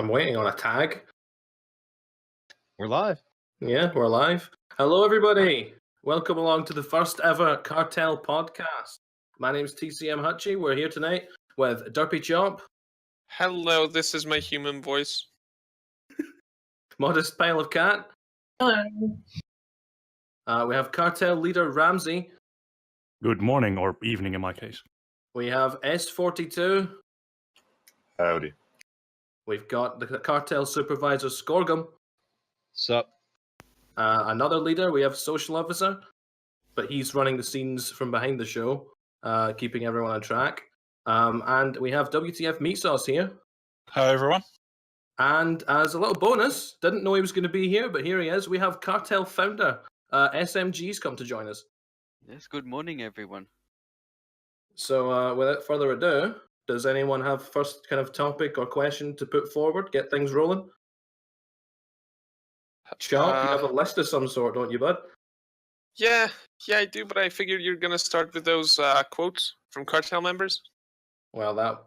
I'm waiting on a tag. We're live. Yeah, we're live. Hello, everybody. Welcome along to the first ever Cartel podcast. My name's TCM Hutchie. We're here tonight with DerpyChop. Hello, this is my human voice. ModestPileOfCat. Hello. We have Cartel leader Ramsey. Good morning, or evening in my case. We have S42. Howdy. We've got the Cartel supervisor Skorgum. Sup? Another leader, we have Social Officer, but he's running the scenes from behind the show, keeping everyone on track. And we have WTF Meat Sauce here. Hi, everyone. And as a little bonus, didn't know he was going to be here, but here he is. We have Cartel founder SMG's come to join us. Yes, good morning, everyone. So without further ado, does anyone have first kind of topic or question to put forward? Get things rolling? Chop, you have a list of some sort, don't you, bud? Yeah, I do, but I figured you're gonna start with those quotes from Cartel members. Well, that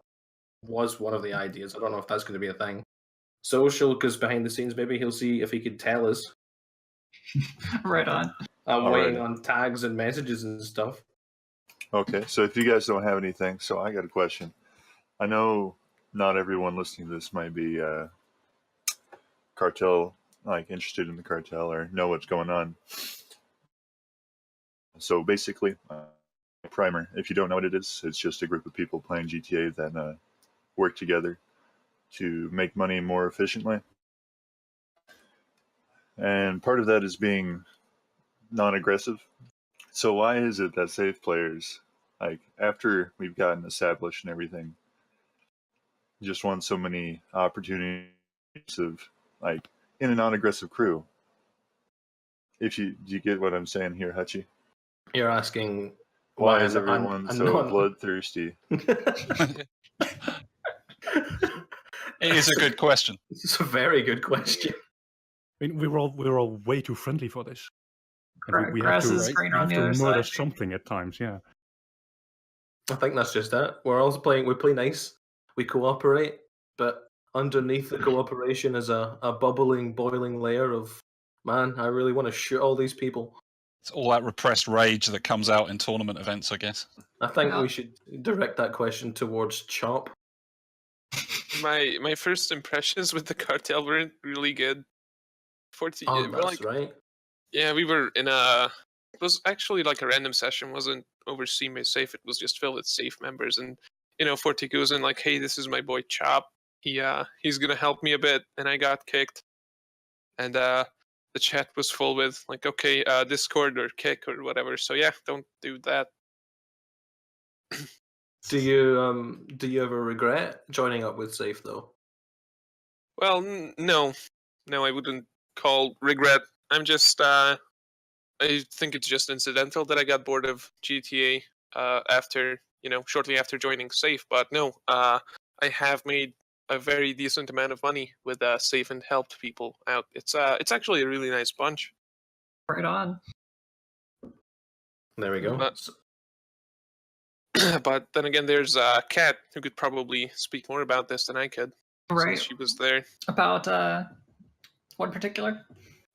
was one of the ideas. I don't know if that's going to be a thing. Social, because behind the scenes, maybe he'll see if he could tell us. Right on. I'm waiting on tags and messages and stuff. Okay, so if you guys don't have anything, so I got a question. I know not everyone listening to this might be cartel, like interested in the cartel or know what's going on. So basically, primer, if you don't know what it is, it's just a group of people playing GTA that work together to make money more efficiently. And part of that is being non-aggressive. So why is it that safe players, like after we've gotten established and everything, just want so many opportunities of like in a non-aggressive crew? If do you get what I'm saying here, Hutchie? You're asking why is everyone so bloodthirsty? It is a good question. It's a very good question. I mean, we're all way too friendly for this. And we have Grass to, is green on the to other murder side. something at times, yeah. I think that's just it. We're also playing. We play nice. We cooperate, but underneath the cooperation is a bubbling, boiling layer of, man, I really want to shoot all these people. It's all that repressed rage that comes out in tournament events, I guess. I think we should direct that question towards Chop. My first impressions with the Cartel weren't really good. That's right. Yeah, we were in a. It was actually like a random session. Wasn't overseen by Safe. It was just filled with Safe members, and 40 goes in like, "Hey, this is my boy Chop. He's gonna help me a bit," and I got kicked, and the chat was full with like, "Okay, Discord or kick or whatever." So yeah, don't do that. Do you ever regret joining up with Safe though? Well, no, I wouldn't call regret. I'm just I think it's just incidental that I got bored of GTA after shortly after joining Safe. But no, I have made a very decent amount of money with Safe and helped people out. It's actually a really nice bunch. Right on. There we go. But then again, there's Kat, who could probably speak more about this than I could. Right. Since she was there. About what in particular?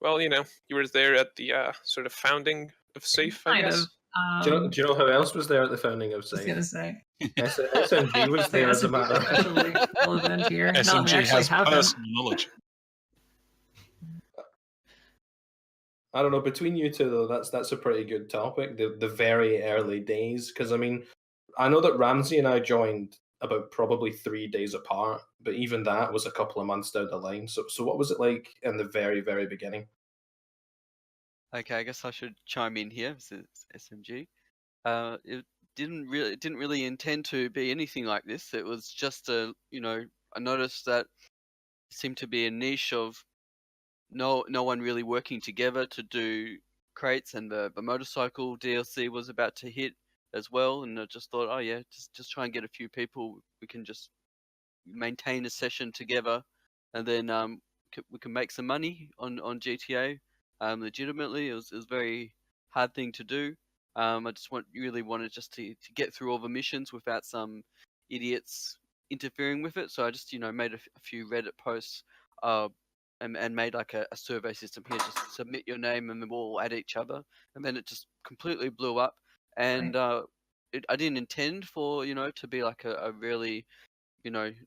Well, you were there at the sort of founding of Safe, I guess. Do you know who else was there at the founding of Safe? I was gonna say. SMG was there as a matter of fact. SMG has personal knowledge. I don't know, between you two though, that's a pretty good topic. The very early days, because I mean, I know that Ramsey and I joined about probably 3 days apart, but even that was a couple of months down the line. So what was it like in the very, very beginning? Okay, I guess I should chime in here. This is SMG. It didn't really intend to be anything like this. It was just I noticed that it seemed to be a niche of no one really working together to do crates, and the motorcycle DLC was about to hit as well, and I just thought, oh yeah, just try and get a few people. We can just maintain a session together, and then we can make some money on GTA. Legitimately, it was a very hard thing to do. I just really wanted just to get through all the missions without some idiots interfering with it. So I just made a few Reddit posts, and made like a survey system here. Just submit your name, and then we'll all add each other. And then it just completely blew up. And I didn't intend for to be like a really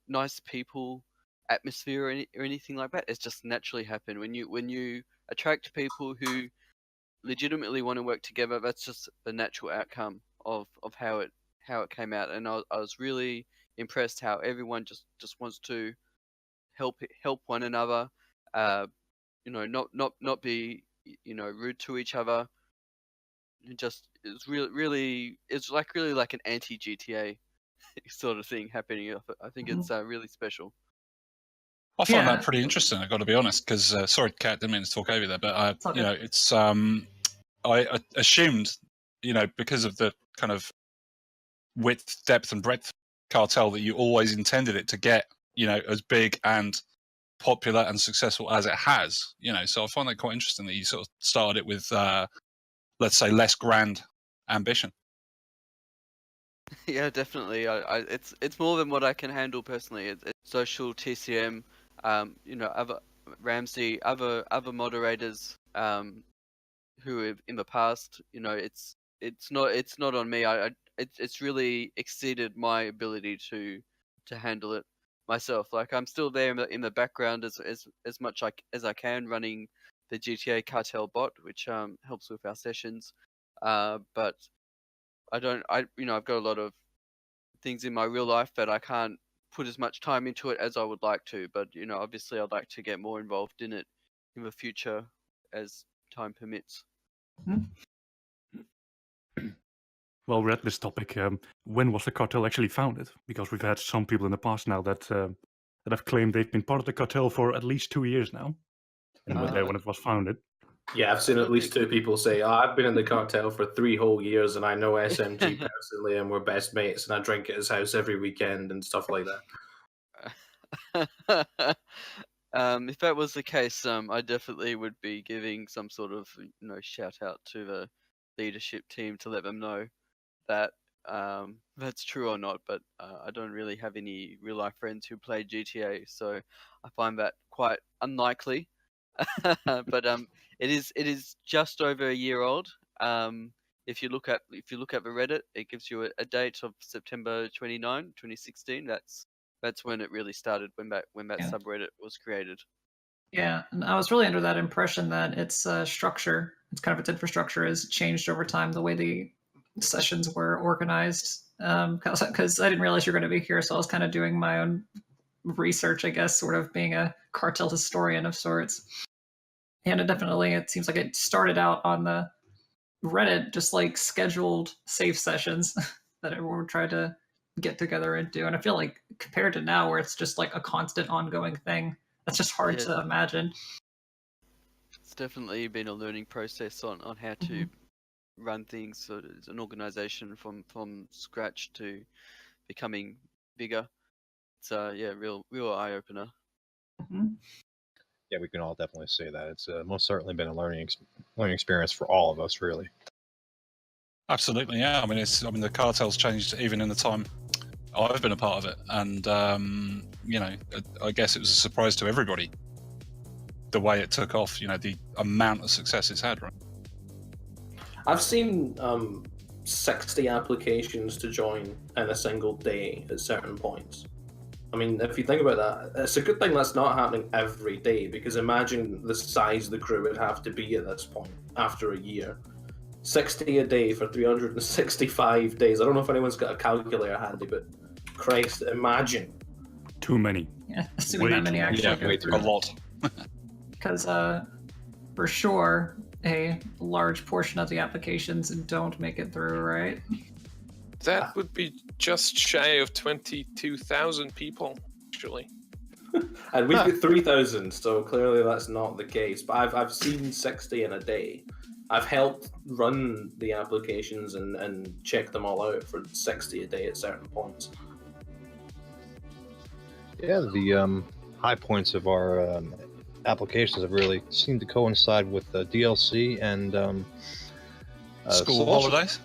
nice people atmosphere or anything like that. It's just naturally happened when you attract people who legitimately want to work together. That's just the natural outcome of how it came out. And I was really impressed how everyone just wants to help one another, not be rude to each other. It's really like an anti GTA sort of thing happening. I think it's really special. I find that pretty interesting. I've got to be honest, because sorry, Kat, didn't mean to talk over you there, but it's I assumed because of the kind of width, depth, and breadth cartel that you always intended it to get as big and popular and successful as it has. So I find that quite interesting that you sort of started it with let's say less grand ambition. Yeah, definitely. It's more than what I can handle personally. It's social TCM, other Ramsey, other moderators, who have in the past, it's not on me. It's really exceeded my ability to handle it myself. Like I'm still there in the background as much as I can, running the GTA Cartel bot, which helps with our sessions. But I've got a lot of things in my real life that I can't put as much time into it as I would like to. But obviously I'd like to get more involved in it in the future as time permits. Well, we're at this topic. When was the cartel actually founded? Because we've had some people in the past now that have claimed they've been part of the cartel for at least 2 years now, and when it was founded. Yeah, I've seen at least 2 people say, I've been in the cartel for 3 whole years and I know SMG personally and we're best mates and I drink at his house every weekend and stuff like that. If that was the case, I definitely would be giving some sort of shout out to the leadership team to let them know that that's true or not. But I don't really have any real life friends who play GTA, so I find that quite unlikely. But it is just over a year old. If you look at the Reddit, it gives you a date of September 29, 2016. That's when it really started, when that subreddit was created. Yeah, and I was really under that impression that its structure, its infrastructure, has changed over time. The way the sessions were organized, because I didn't realize you were going to be here, so I was kind of doing my own research, I guess, sort of being a cartel historian of sorts. And it seems like it started out on the Reddit, just like scheduled safe sessions that everyone tried to get together and do. And I feel like compared to now, where it's just like a constant ongoing thing, that's just hard to imagine. It's definitely been a learning process on how to run things, so as an organization from scratch to becoming bigger. It's real eye opener. Yeah, we can all definitely say that. It's most certainly been a learning experience for all of us, really. Absolutely, yeah. I mean, the cartel's changed even in the time I've been a part of it, and I guess it was a surprise to everybody the way it took off. The amount of success it's had. Right. I've seen 60 applications to join in a single day at certain points. I mean, if you think about that, it's a good thing that's not happening every day, because imagine the size the crew would have to be at this point after a year. 60 a day for 365 days. I don't know if anyone's got a calculator handy, but Christ, imagine. Too many. Yeah, assuming that many actually go through. A lot. Because for sure, a large portion of the applications don't make it through, right? That would be just shy of 22,000 people, actually. And we've got 3,000, so clearly that's not the case. But I've seen 60 in a day. I've helped run the applications and check them all out for 60 a day at certain points. Yeah, the high points of our applications have really seemed to coincide with DLC and school holidays.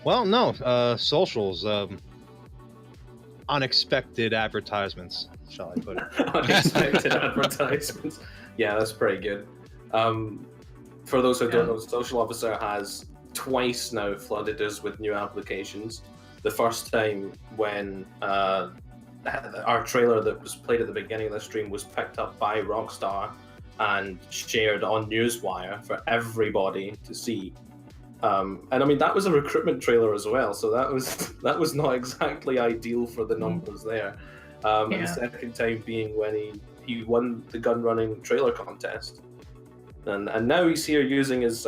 Well, no, socials. unexpected advertisements, shall I put it? Unexpected advertisements. Yeah, that's pretty good. For those who don't know, the social officer has twice now flooded us with new applications. The first time when our trailer that was played at the beginning of the stream was picked up by Rockstar and shared on Newswire for everybody to see. And I mean, that was a recruitment trailer as well, so that was not exactly ideal for the numbers there. And the second time being when he won the gun running trailer contest. And now he's here using his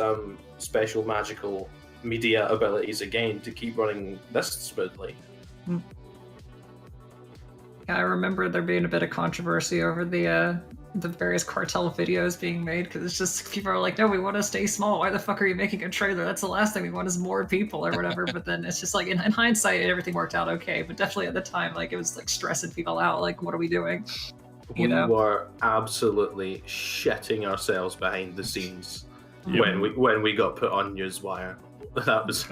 special magical media abilities again to keep running this smoothly. Yeah, I remember there being a bit of controversy over the various cartel videos being made, because it's just people are like, no, we want to stay small. Why the fuck are you making a trailer? That's the last thing we want is more people or whatever. But then it's just like in hindsight, everything worked out okay. But definitely at the time, like it was like stressing people out. Like, what are we doing? We were absolutely shitting ourselves behind the scenes when we got put on Newswire. That was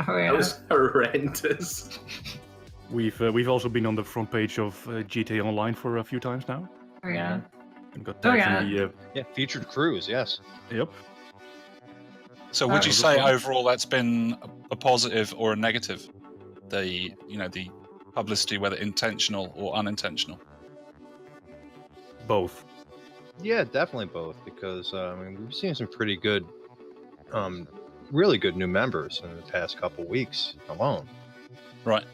horrendous. We've also been on the front page of GTA Online for a few times now. Oh yeah. Got tagged in the, featured crews. Yes. Yep. So would you say overall that's been a positive or a negative? The publicity, whether intentional or unintentional. Both. Yeah, definitely both, because we've seen some pretty good, really good new members in the past couple weeks alone. Right.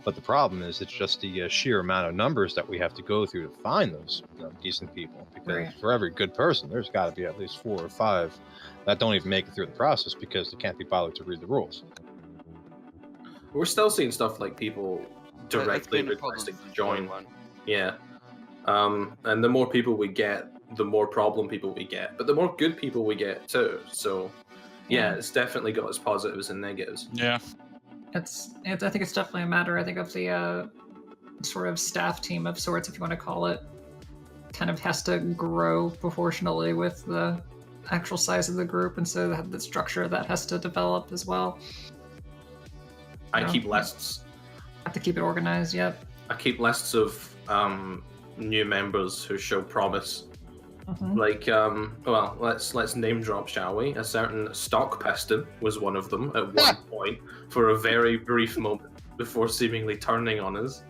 But the problem is it's just the sheer amount of numbers that we have to go through to find those decent people. Because for every good person, there's got to be at least 4 or 5 that don't even make it through the process because they can't be bothered to read the rules. We're still seeing stuff like people directly requesting to join. Yeah. And the more people we get, the more problem people we get, but the more good people we get too. So, yeah, it's definitely got its positives and negatives. Yeah. I think it's definitely a matter, I think, of the sort of staff team of sorts, if you want to call it, kind of has to grow proportionally with the actual size of the group, and so the structure that has to develop as well. I keep lists. Have to keep it organized, yep. I keep lists of new members who show promise. Like, well, let's name drop, shall we? A certain Stock Piston was one of them at one point for a very brief moment before seemingly turning on us.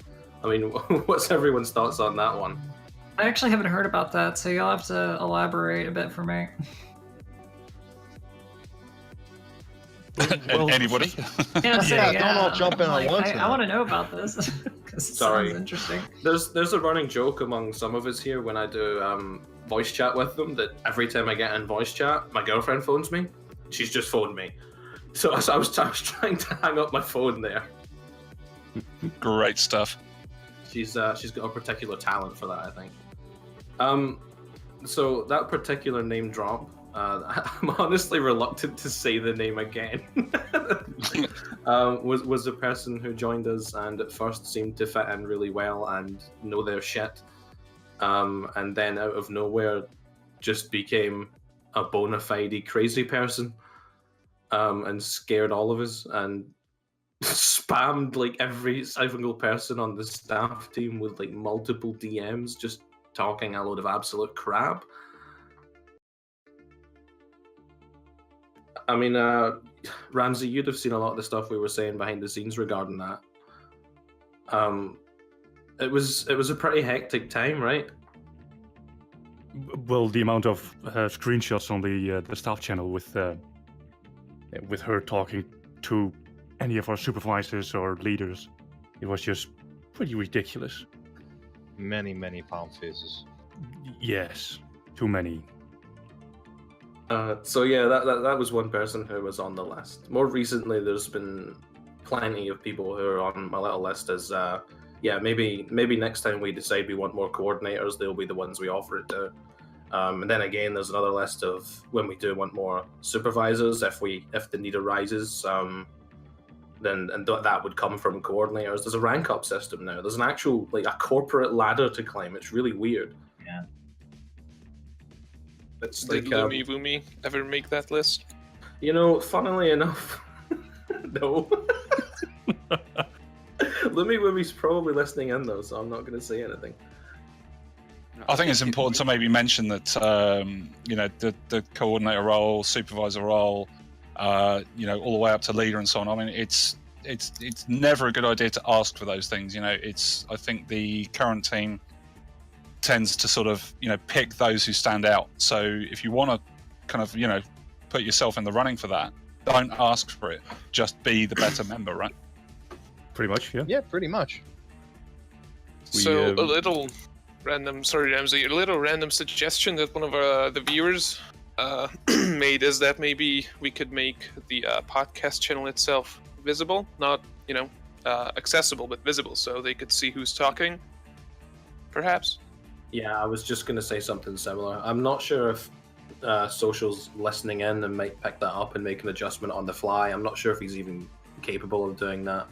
I mean, what's everyone's thoughts on that one? I actually haven't heard about that, so you'll have to elaborate a bit for me. Anybody? Don't all jump in at once. I want to know about this. Sorry, interesting. There's a running joke among some of us here when I do voice chat with them that every time I get in voice chat, my girlfriend phones me. She's just phoned me, so I was trying to hang up my phone there. Great stuff. She's got a particular talent for that, I think. So that particular name drop, I'm honestly reluctant to say the name again. Was a person who joined us and at first seemed to fit in really well and know their shit, and then out of nowhere just became a bona fide crazy person, and scared all of us and spammed like every single person on the staff team with like multiple DMs, just talking a load of absolute crap. I mean, Ramsey, you'd have seen a lot of the stuff we were saying behind the scenes regarding that. It was a pretty hectic time, right? Well, the amount of screenshots on the staff channel with her talking to any of our supervisors or leaders, it was just pretty ridiculous. Many palm faces. Yes, too many. So yeah, that was one person who was on the list. More recently, there's been plenty of people who are on my little list as, maybe next time we decide we want more coordinators, they'll be the ones we offer it to. And then again, there's another list of when we do want more supervisors, if the need arises, then that would come from coordinators. There's a rank up system now. There's an actual like a corporate ladder to climb. It's really weird. Yeah. It's Did like, Lumi ever make that list? You know, funnily enough, no. Lumiwumi's probably listening in though, so I'm not going to say anything. I think it's important to maybe mention that you know, the coordinator role, supervisor role, you know, all the way up to leader and so on. I mean, it's never a good idea to ask for those things. You know, I think the current team tends to sort of, you know, pick those who stand out. So if you want to kind of, you know, put yourself in the running for that, don't ask for it. Just be the better member, right? Pretty much, yeah. Yeah, pretty much. So a little random, sorry Ramsey, a little random suggestion that one of the viewers made is that maybe we could make the podcast channel itself visible, not, you know, accessible, but visible, so they could see who's talking, perhaps. Yeah, I was just going to say something similar. I'm not sure if Social's listening in and might pick that up and make an adjustment on the fly. I'm not sure if he's even capable of doing that.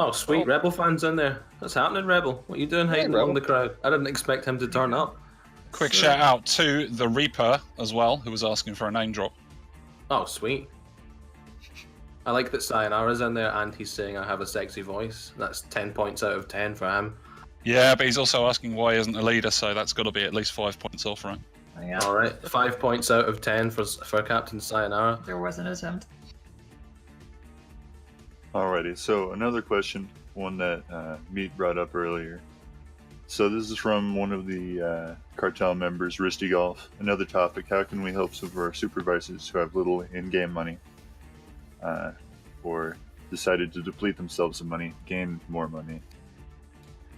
Oh, sweet. Rebel fans in there. What's happening, Rebel? What are you doing hiding along the crowd? I didn't expect him to turn up. Quick shout out to the Reaper as well, who was asking for a name drop. Oh, sweet. I like that Sayonara's in there and he's saying I have a sexy voice. That's 10 points out of 10 for him. Yeah, but he's also asking why he isn't a leader, so that's got to be at least 5 points off, right? Yeah. All right, 5 points out of 10 for Captain Sayonara. There was an attempt. Alrighty, so another question, one that Meat brought up earlier. So this is from one of the cartel members, Risty Golf. Another topic, how can we help some of our supervisors who have little in-game money or decided to deplete themselves of money, gain more money?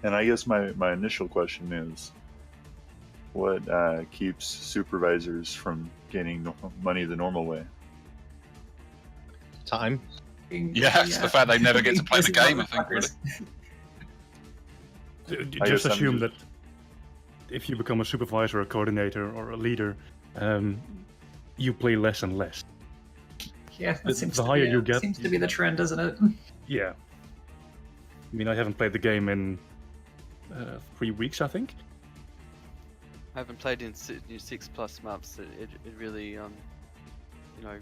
And I guess my initial question is, what keeps supervisors from gaining money the normal way? Time. Yeah, it's the fact they never get to play the game, I think, really. Just assume that if you become a supervisor, a coordinator, or a leader, you play less and less. Yeah, that seems the higher you get, seems to be the trend, isn't it? Yeah. I mean, I haven't played the game in 3 weeks, I think. I haven't played in 6+ months. It really, you know,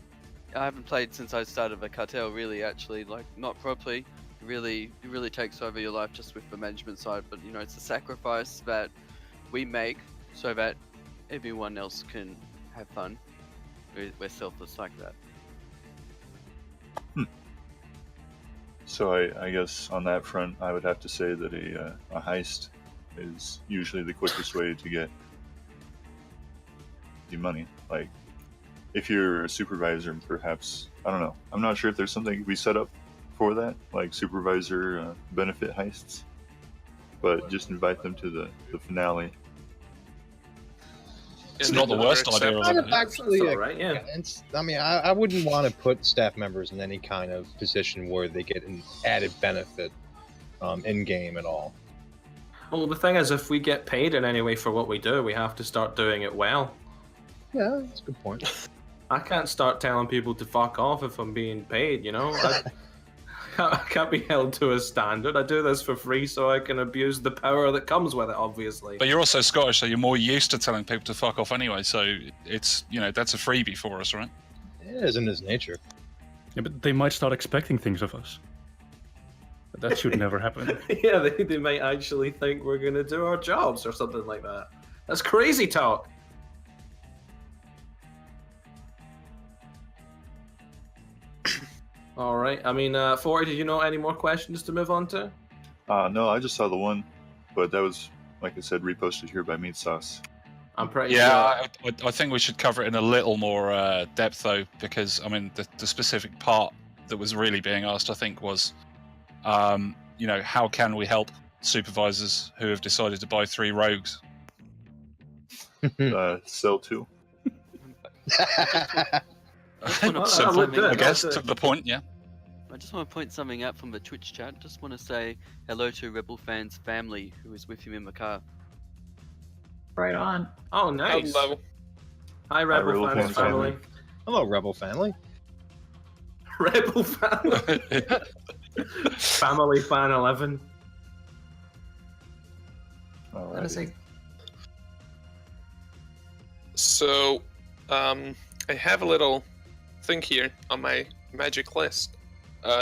I haven't played since I started the cartel. Really, actually, like not properly. It really takes over your life just with the management side. But you know, it's a sacrifice that we make so that everyone else can have fun. We're selfless like that. So I guess on that front, I would have to say that a heist is usually the quickest way to get the money. Like, if you're a supervisor, perhaps, I don't know. I'm not sure if there's something we set up for that, like supervisor benefit heists, but just invite them to the finale. It's not the worst idea of it. Actually, right, yeah. I mean, I wouldn't want to put staff members in any kind of position where they get an added benefit in game at all. Well, the thing is, if we get paid in any way for what we do, we have to start doing it well. Yeah, that's a good point. I can't start telling people to fuck off if I'm being paid, you know? I can't be held to a standard. I do this for free so I can abuse the power that comes with it, obviously. But you're also Scottish, so you're more used to telling people to fuck off anyway, so it's, you know, that's a freebie for us, right? It is in his nature. Yeah, but they might start expecting things of us. But that should never happen. Yeah, they might actually think we're going to do our jobs or something like that. That's crazy talk. All right. I mean, 40, did you know any more questions to move on to? No, I just saw the one, but that was, like I said, reposted here by Meat Sauce. I'm pretty sure. I think we should cover it in a little more depth, though, because, I mean, the specific part that was really being asked, I think, was, you know, how can we help supervisors who have decided to buy 3 rogues? Sell 2. I guess, to the point, yeah. I just want to point something out from the Twitch chat. Just want to say hello to Rebel Fan's family who is with him in the car. Right on. Oh, nice. Hello. Hi, Rebel Fan's family. Hello, Rebel family. Rebel family. Family Fan 11. That is a... So, I have a little thing here on my magic list.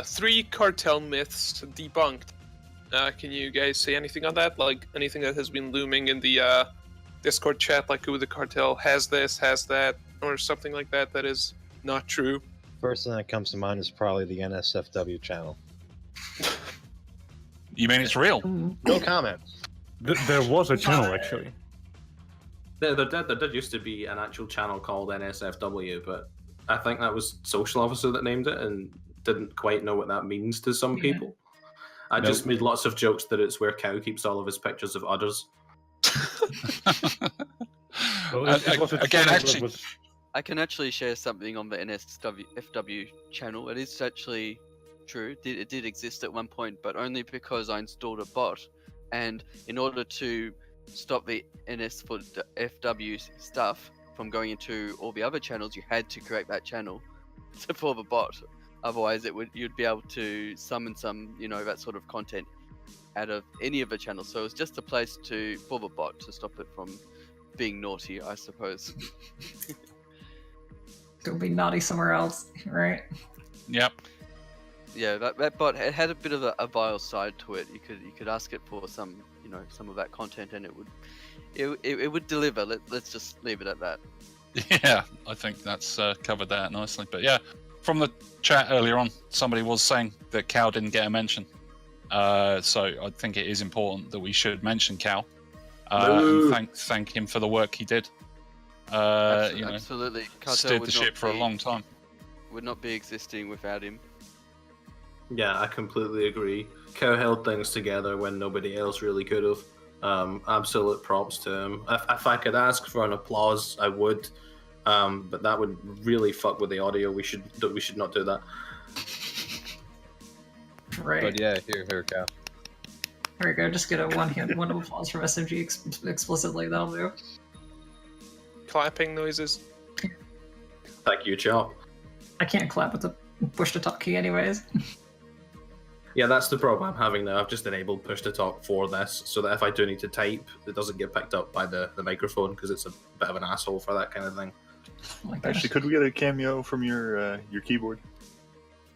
3 cartel myths debunked. Can you guys say anything on that? Like anything that has been looming in the Discord chat, like who the cartel has this, has that, or something like that that is not true? First thing that comes to mind is probably the NSFW channel. You mean it's real? No comment. There was a channel actually. There did used to be an actual channel called NSFW, but I think that was Social Officer that named it and didn't quite know what that means to some people. I just made lots of jokes that it's where Cow keeps all of his pictures of udders. I can actually share something on the NSFW channel. It is actually true. It did exist at one point, but only because I installed a bot. And in order to stop the NSFW stuff from going into all the other channels, you had to create that channel for the bot. Otherwise, you'd be able to summon some, that sort of content out of any of the channels. So it's just a place for the bot to stop it from being naughty, I suppose. It'll be naughty somewhere else, right? Yep. Yeah, that bot, it had a bit of a vile side to it. You could ask it for some, some of that content, and it would deliver. Let's just leave it at that. Yeah, I think that's covered that nicely. But yeah, from the chat earlier on, somebody was saying that Cow didn't get a mention. So I think it is important that we should mention Cow and thank him for the work he did. Absolutely. Cartel steered the ship for a long time. Would not be existing without him. Yeah, I completely agree. Cow held things together when nobody else really could have. Absolute props to him. If I could ask for an applause, I would. But that would really fuck with the audio. We should not do that. Right. But yeah, here, Cow. There we go. Just get a one of applause from SMG explicitly. That'll do. Clapping noises. Thank you, Chop. I can't clap with the push to talk key, anyways. Yeah, that's the problem I'm having now. I've just enabled push to talk for this, so that if I do need to type, it doesn't get picked up by the microphone because it's a bit of an asshole for that kind of thing. Oh actually, could we get a cameo from your keyboard?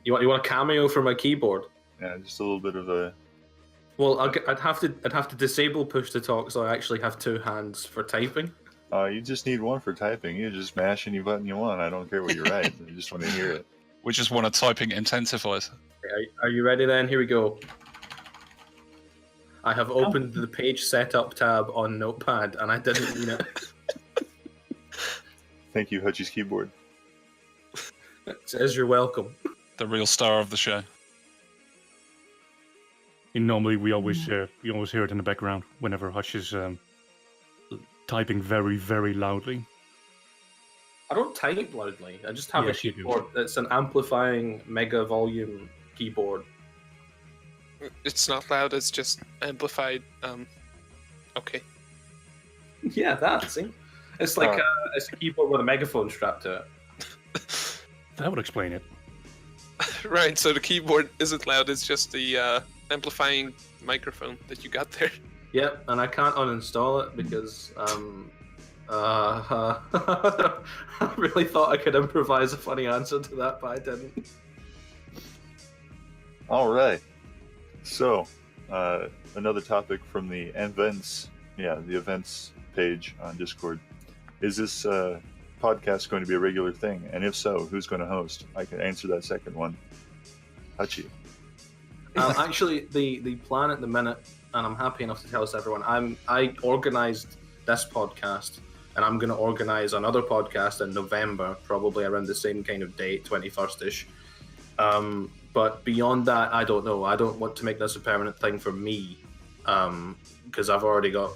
You want a cameo for my keyboard? Yeah, just a little bit of a. Well, I'd have to disable push to talk, so I actually have 2 hands for typing. You just need one for typing. You just mash any button you want. I don't care what you write. I just want to hear it. We just want a typing intensifier. Are you ready then? Here we go. I have opened the page setup tab on Notepad, and I didn't mean it. Thank you, Hutchie's keyboard. It says you're welcome. The real star of the show. And normally we always hear it in the background whenever Hutch is typing very, very loudly. I don't type loudly. I just have a keyboard. It's an amplifying mega volume keyboard. It's not loud. It's just amplified. Okay. Yeah, that. See, it's like it's a keyboard with a megaphone strapped to it. That would explain it. Right. So the keyboard isn't loud. It's just the amplifying microphone that you got there. Yep, and I can't uninstall it because I really thought I could improvise a funny answer to that, but I didn't. All right. So, another topic from the events, the events page on Discord. Is this podcast going to be a regular thing? And if so, who's going to host? I can answer that second one. Hachi. Actually, the plan at the minute, and I'm happy enough to tell this everyone, I organised this podcast, and I'm going to organise another podcast in November, probably around the same kind of date, 21st-ish. But beyond that, I don't know. I don't want to make this a permanent thing for me, because I've already got,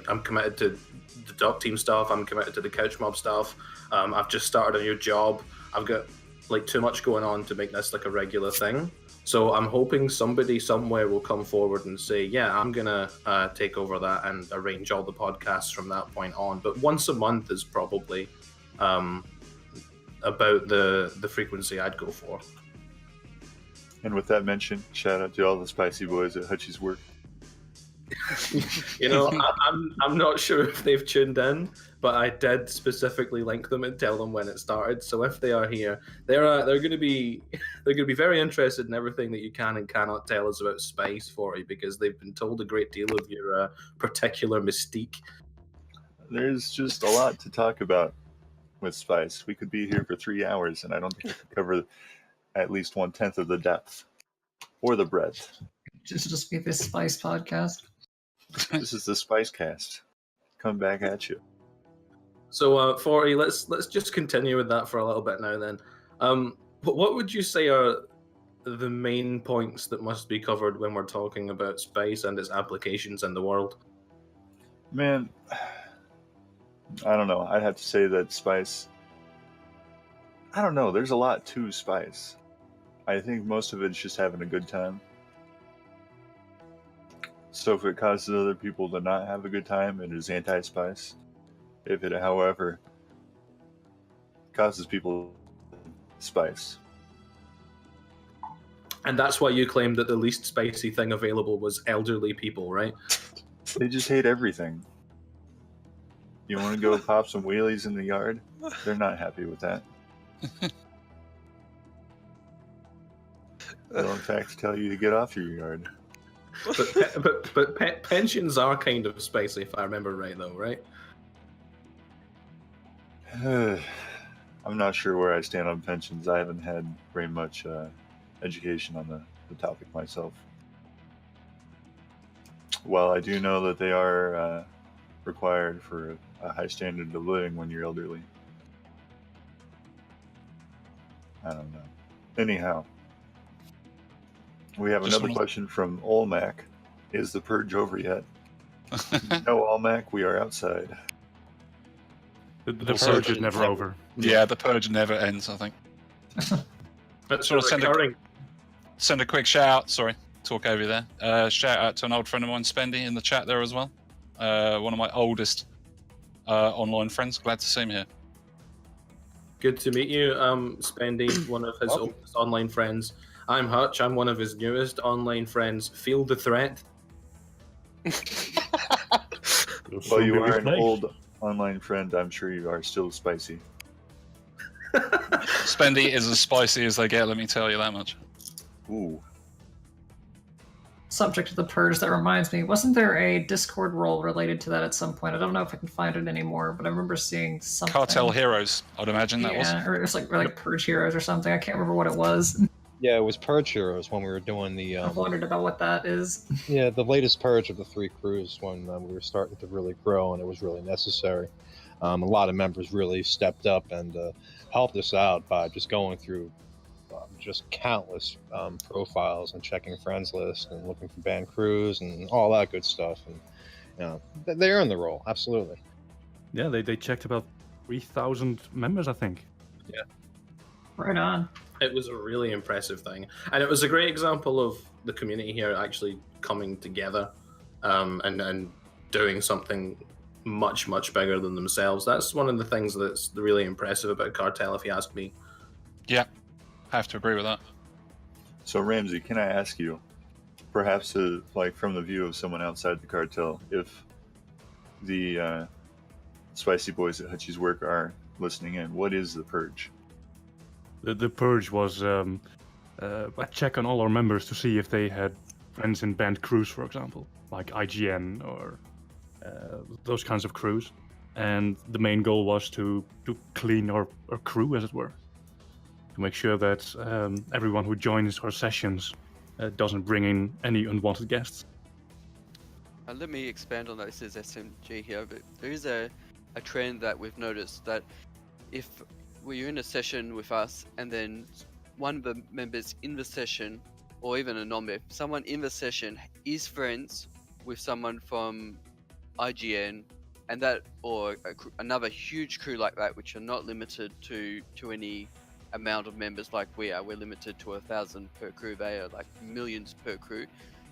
I'm committed to the Duck Team stuff, I'm committed to the Couch Mob stuff, I've just started a new job, I've got, too much going on to make this, a regular thing. So I'm hoping somebody somewhere will come forward and say, yeah, I'm going to take over that and arrange all the podcasts from that point on. But once a month is probably about the frequency I'd go for. And with that mention, shout out to all the spicy boys at Hutchie's work. You know, I'm not sure if they've tuned in, but I did specifically link them and tell them when it started. So if they are here, they're going to be very interested in everything that you can and cannot tell us about Spice 40, because they've been told a great deal of your particular mystique. There's just a lot to talk about with Spice. We could be here for 3 hours, and I don't think we could cover at least 1/10 of the depth or the breadth. Just be this Spice podcast. This is the Spice Cast. Come back at you. So 40, let's just continue with that for a little bit now then. What would you say are the main points that must be covered when we're talking about Spice and its applications in the world? Man, I don't know. I'd have to say that Spice, I don't know. There's a lot to Spice. I think most of it's just having a good time. So if it causes other people to not have a good time, it is anti-Spice. If it, however, causes people Spice. And that's why you claimed that the least spicy thing available was elderly people, right? They just hate everything. You want to go pop some wheelies in the yard? They're not happy with that. They'll in fact tell you to get off your yard. But pensions are kind of spicy, if I remember right, though, right? I'm not sure where I stand on pensions. I haven't had very much education on the topic myself. While I do know that they are required for a high standard of living when you're elderly. I don't know. Anyhow, we have another question from Olmac. Is the purge over yet? No, Olmac, we are outside. The purge is never over. Yeah, the purge never ends, I think. That's Sort of recurring. send a quick shout out. Sorry, talk over you there. Shout out to an old friend of mine, Spendy, in the chat there as well. One of my oldest online friends. Glad to see him here. Good to meet you, Spendy, one of his oldest online friends. I'm Hutch. I'm one of his newest online friends. Feel the threat. Well, you are an old online friend. I'm sure you are still spicy. Spendy is as spicy as they get, let me tell you that much. Ooh. Subject to the purge, that reminds me, wasn't there a Discord role related to that at some point? I don't know if I can find it anymore, but I remember seeing something. Cartel Heroes, I'd imagine that was. Yeah, or it's like Purge Heroes or something. I can't remember what it was. Yeah, it was Purge Heroes when we were doing the. I've wondered about what that is. Yeah, the latest purge of the 3 crews when we were starting to really grow and it was really necessary. A lot of members really stepped up and helped us out by just going through just countless profiles and checking friends list and looking for band crews and all that good stuff. And you know, they earned the role, absolutely. Yeah, they checked about 3,000 members, I think. Yeah. Right on. It was a really impressive thing. And it was a great example of the community here actually coming together and doing something much, much bigger than themselves. That's one of the things that's really impressive about Cartel, if you ask me. Yeah, I have to agree with that. So, Ramsey, can I ask you, perhaps like from the view of someone outside the cartel, if the spicy boys at Hutchie's work are listening in, what is the purge? The purge was a check on all our members to see if they had friends in band crews, for example, like IGN or those kinds of crews. And the main goal was to clean our crew, as it were, to make sure that everyone who joins our sessions doesn't bring in any unwanted guests. Let me expand on that. This is SMG here, but there is a trend that we've noticed that if we're in a session with us and then one of the members in the session, or even a non-member, someone in the session is friends with someone from IGN, and that, or another huge crew like that, which are not limited to any amount of members like we are. We're limited to 1,000 per crew. They are like millions per crew.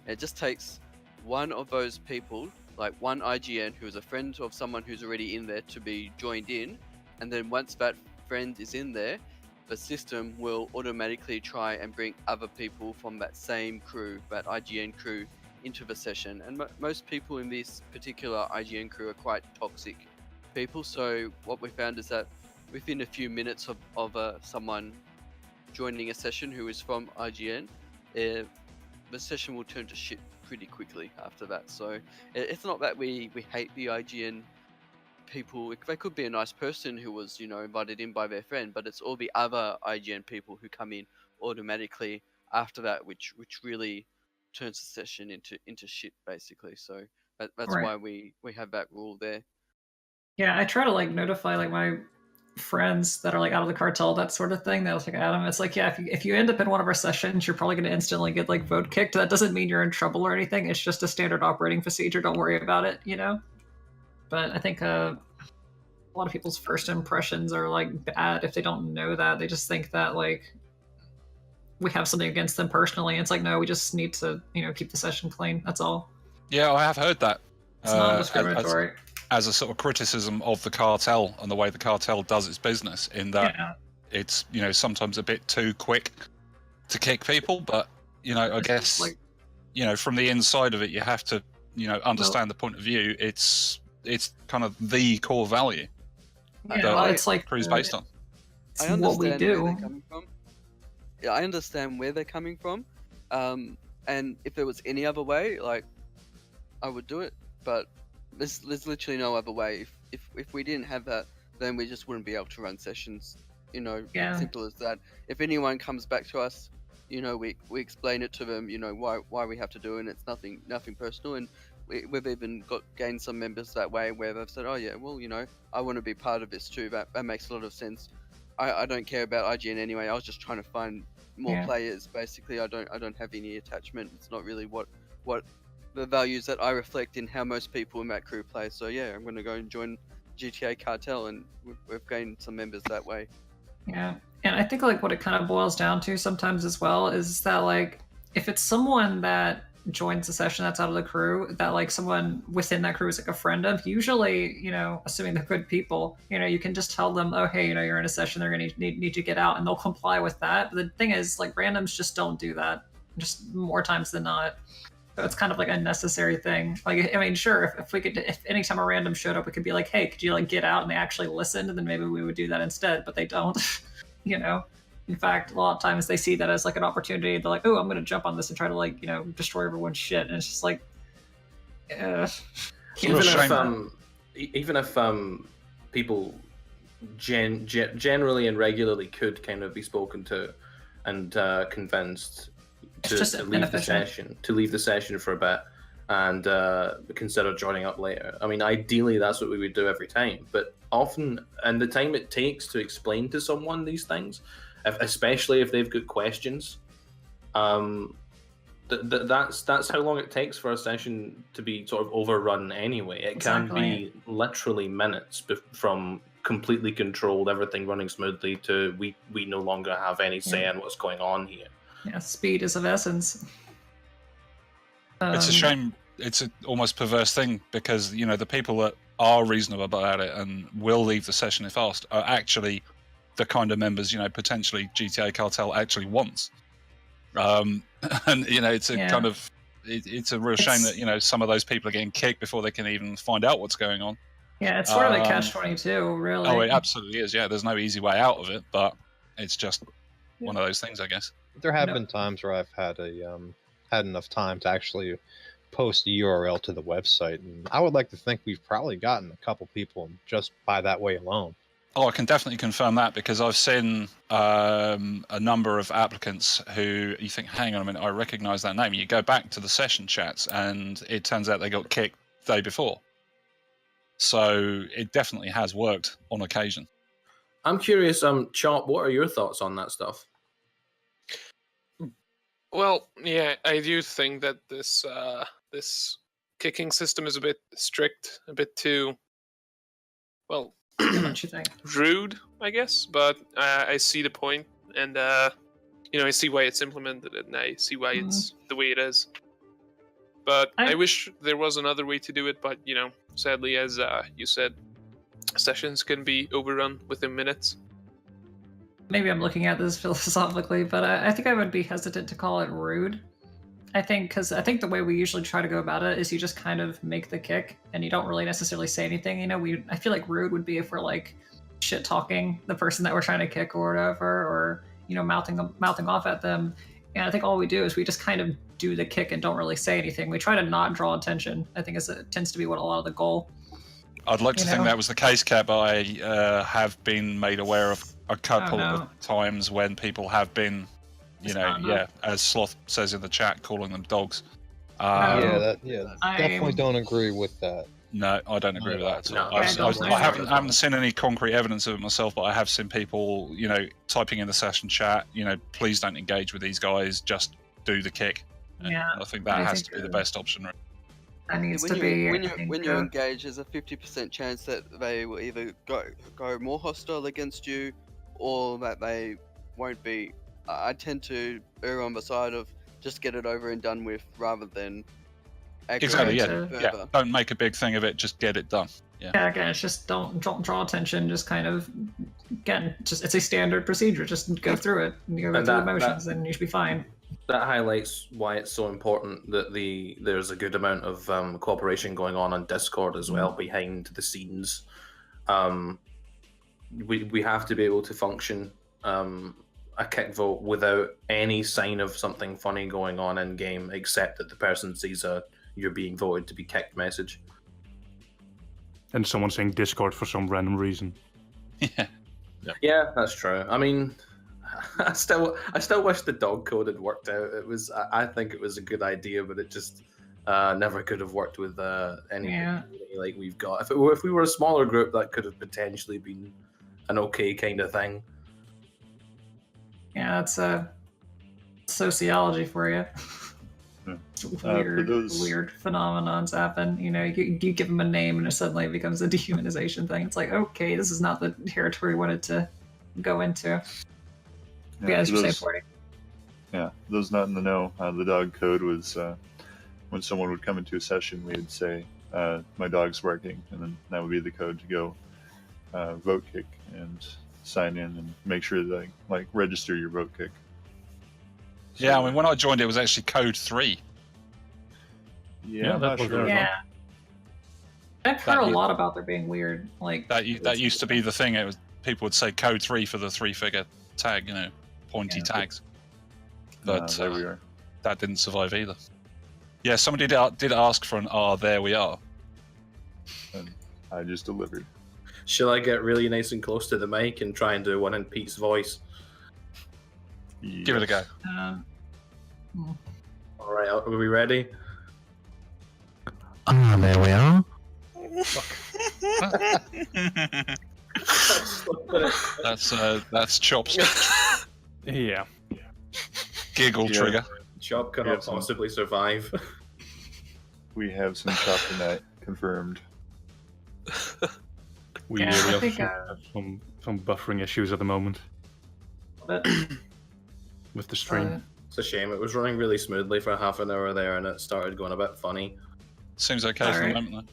And it just takes one of those people, like one IGN who is a friend of someone who's already in there, to be joined in, and then once that friend is in there, the system will automatically try and bring other people from that same crew, that IGN crew, into the session. And most people in this particular IGN crew are quite toxic people. So what we found is that within a few minutes of someone joining a session who is from IGN, the session will turn to shit pretty quickly after that. So it's not that we hate the IGN people. They could be a nice person who was, you know, invited in by their friend, but it's all the other IGN people who come in automatically after that, which really turns the session into shit, basically. So that's Right. why we have that rule there. Yeah, I try to like notify like my friends that are like out of the cartel, that sort of thing. They'll like Adam. It's like, yeah, if you end up in one of our sessions, you're probably going to instantly get like vote kicked. That doesn't mean you're in trouble or anything. It's just a standard operating procedure. Don't worry about it, you know. But I think a lot of people's first impressions are like bad if they don't know that. They just think that like we have something against them personally. It's like, no, we just need to, you know, keep the session clean. That's all. Yeah, I have heard that. It's non-discriminatory. As a sort of criticism of the cartel and the way the cartel does its business, in that it's, you know, sometimes a bit too quick to kick people, but, you know, I guess, like, you know, from the inside of it, you have to, you know, understand the point of view. It's kind of the core value that it's like crew's based on. I understand what we do. Where they're coming from. Yeah, I understand where they're coming from, and if there was any other way, like, I would do it, but there's literally no other way. If we didn't have that, then we just wouldn't be able to run sessions. You know, simple as that. If anyone comes back to us, you know, we explain it to them. You know why we have to do it. And it's nothing personal. And we've even gained some members that way where they've said, oh yeah, well, you know, I want to be part of this too. That makes a lot of sense. I don't care about IGN anyway. I was just trying to find more players. Basically, I don't have any attachment. It's not really what the values that I reflect in how most people in that crew play. So yeah, I'm going to go and join GTA Cartel, and we've gained some members that way. Yeah, and I think like what it kind of boils down to sometimes as well is that like if it's someone that joins a session that's out of the crew that like someone within that crew is like a friend of, usually, you know, assuming they're good people, you know, you can just tell them, oh hey, you know, you're in a session, they're gonna need to get out, and they'll comply with that. But the thing is, like, randoms just don't do that, just more times than not. So it's kind of like a necessary thing. Like, I mean, sure, if anytime a random showed up, we could be like, hey, could you like get out, and they actually listened, and then maybe we would do that instead, but they don't. You know, in fact, a lot of times they see that as like an opportunity. They're like, oh, I'm going to jump on this and try to like, you know, destroy everyone's shit. And it's just like, even if people generally and regularly could kind of be spoken to and convinced to leave the session for a bit and consider joining up later. I mean, ideally that's what we would do every time, but often, and the time it takes to explain to someone these things, especially if they've got questions, that's how long it takes for a session to be sort of overrun anyway. It can be literally minutes from completely controlled, everything running smoothly, to we no longer have any say in what's going on here. Yeah, speed is of essence. It's a shame. It's an almost perverse thing, because, you know, the people that are reasonable about it and will leave the session if asked are actually the kind of members, you know, potentially GTA Cartel actually wants. And, you know, it's a kind of, it's a real shame that, you know, some of those people are getting kicked before they can even find out what's going on. Yeah, it's sort of a catch-22, really. Oh, it absolutely is. Yeah, there's no easy way out of it, but it's just one of those things, I guess. There have been times where I've had had enough time to actually post the URL to the website, and I would like to think we've probably gotten a couple people just by that way alone. Oh, I can definitely confirm that, because I've seen a number of applicants who you think, hang on a minute, I recognize that name. You go back to the session chats and it turns out they got kicked the day before. So it definitely has worked on occasion. I'm curious, Chop, what are your thoughts on that stuff? Well, yeah, I do think that this kicking system is a bit strict, a bit too, well, what you think? Rude, I guess. But I see the point, and you know, I see why it's implemented, and I see why it's the way it is. But I wish there was another way to do it. But, you know, sadly, as you said, sessions can be overrun within minutes. Maybe I'm looking at this philosophically, but I think I would be hesitant to call it rude. I think the way we usually try to go about it is you just kind of make the kick and you don't really necessarily say anything. You know, I feel like rude would be if we're like shit talking the person that we're trying to kick or whatever, or you know, mouthing off at them. And I think all we do is we just kind of do the kick and don't really say anything. We try to not draw attention. I think it tends to be what a lot of the goal. I'd like to think that was the case, Kat, but I have been made aware of a couple of times when people have been, you know, as Sloth says in the chat, calling them dogs. Definitely don't agree with that. No, I don't agree with that at all. No, I haven't seen any concrete evidence of it myself, but I have seen people, you know, typing in the session chat, you know, please don't engage with these guys, just do the kick. And I think that has to be the best option. Right? That needs to be. When you engage, there's a 50% chance that they will either go more hostile against you, or that they won't be. I tend to err on the side of just get it over and done with, rather than. Exactly. Yeah. Don't make a big thing of it. Just get it done. Yeah. Again, it's just don't draw attention. Just kind of, it's a standard procedure. Just go through it. You go through the motions, and you should be fine. That highlights why it's so important that there's a good amount of cooperation going on Discord as well behind the scenes. We have to be able to function a kick vote without any sign of something funny going on in game, except that the person sees you're being voted to be kicked message. And someone saying Discord for some random reason. Yeah, that's true. I mean, I still wish the dog code had worked out. I think it was a good idea, but it just never could have worked with anything like we've got. If we were a smaller group, that could have potentially been an okay kind of thing. Yeah, that's sociology for you. Weird phenomenons happen. You know, you give them a name and it suddenly becomes a dehumanization thing. It's like, okay, this is not the territory we wanted to go into. As you say, 40. Yeah, those not in the know, the dog code was when someone would come into a session, we would say, my dog's working, and then that would be the code to go vote kick and sign in and make sure that like register your vote kick. So, yeah, I mean, when I joined, it was actually code 3. Yeah, I'm not sure. Yeah. I've heard a lot about there being weird, like that used to be the thing. It was people would say code 3 for the 3-figure tag, you know, pointy tags. But there we are. That didn't survive either. Yeah, somebody did ask for an there we are. And I just delivered. Shall I get really nice and close to the mic and try and do one in Pete's voice? Yes. Give it a go. All right, are we ready? There we are. That's Chop's Yeah. giggle trigger. Chop cannot possibly survive. We have some Chop tonight confirmed. We really have some buffering issues at the moment with the stream. It's a shame. It was running really smoothly for half an hour there, and it started going a bit funny. Seems okay for the moment, though.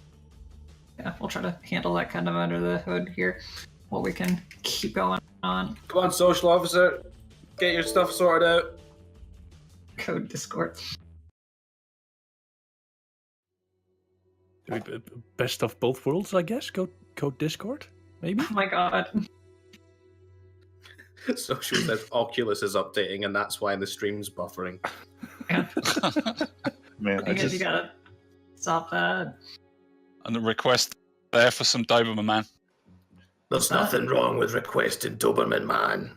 Yeah, we'll try to handle that kind of under the hood here, while we can keep going on. Come on, social officer, get your stuff sorted out. Code Discord. Best of both worlds, I guess. Code Discord, maybe. Oh my god. Social says Oculus is updating, and that's why the stream's buffering. Yeah. Man, I guess you gotta stop that. And the request there for some Doberman man. There's nothing wrong with requesting Doberman man.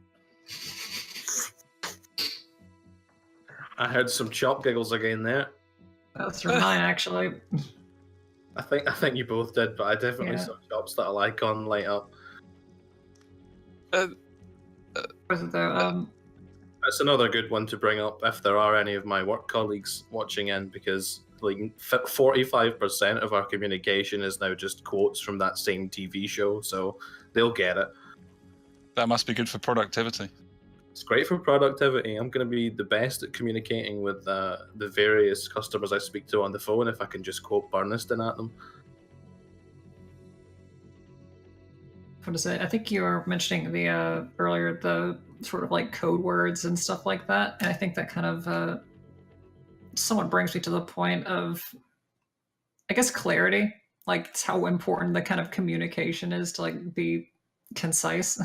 I heard some Chop giggles again there. That's from mine, actually. I think you both did, but I definitely saw Chop's little icon light up. Was it though? That's another good one to bring up if there are any of my work colleagues watching in, because like 45% of our communication is now just quotes from that same TV show, so they'll get it. That must be good for productivity. It's great for productivity. I'm going to be the best at communicating with the various customers I speak to on the phone if I can just quote Burniston at them. What to say? I think you were mentioning the earlier the sort of like code words and stuff like that, and I think that kind of somewhat brings me to the point of, I guess, clarity. Like, it's how important the kind of communication is to like be concise.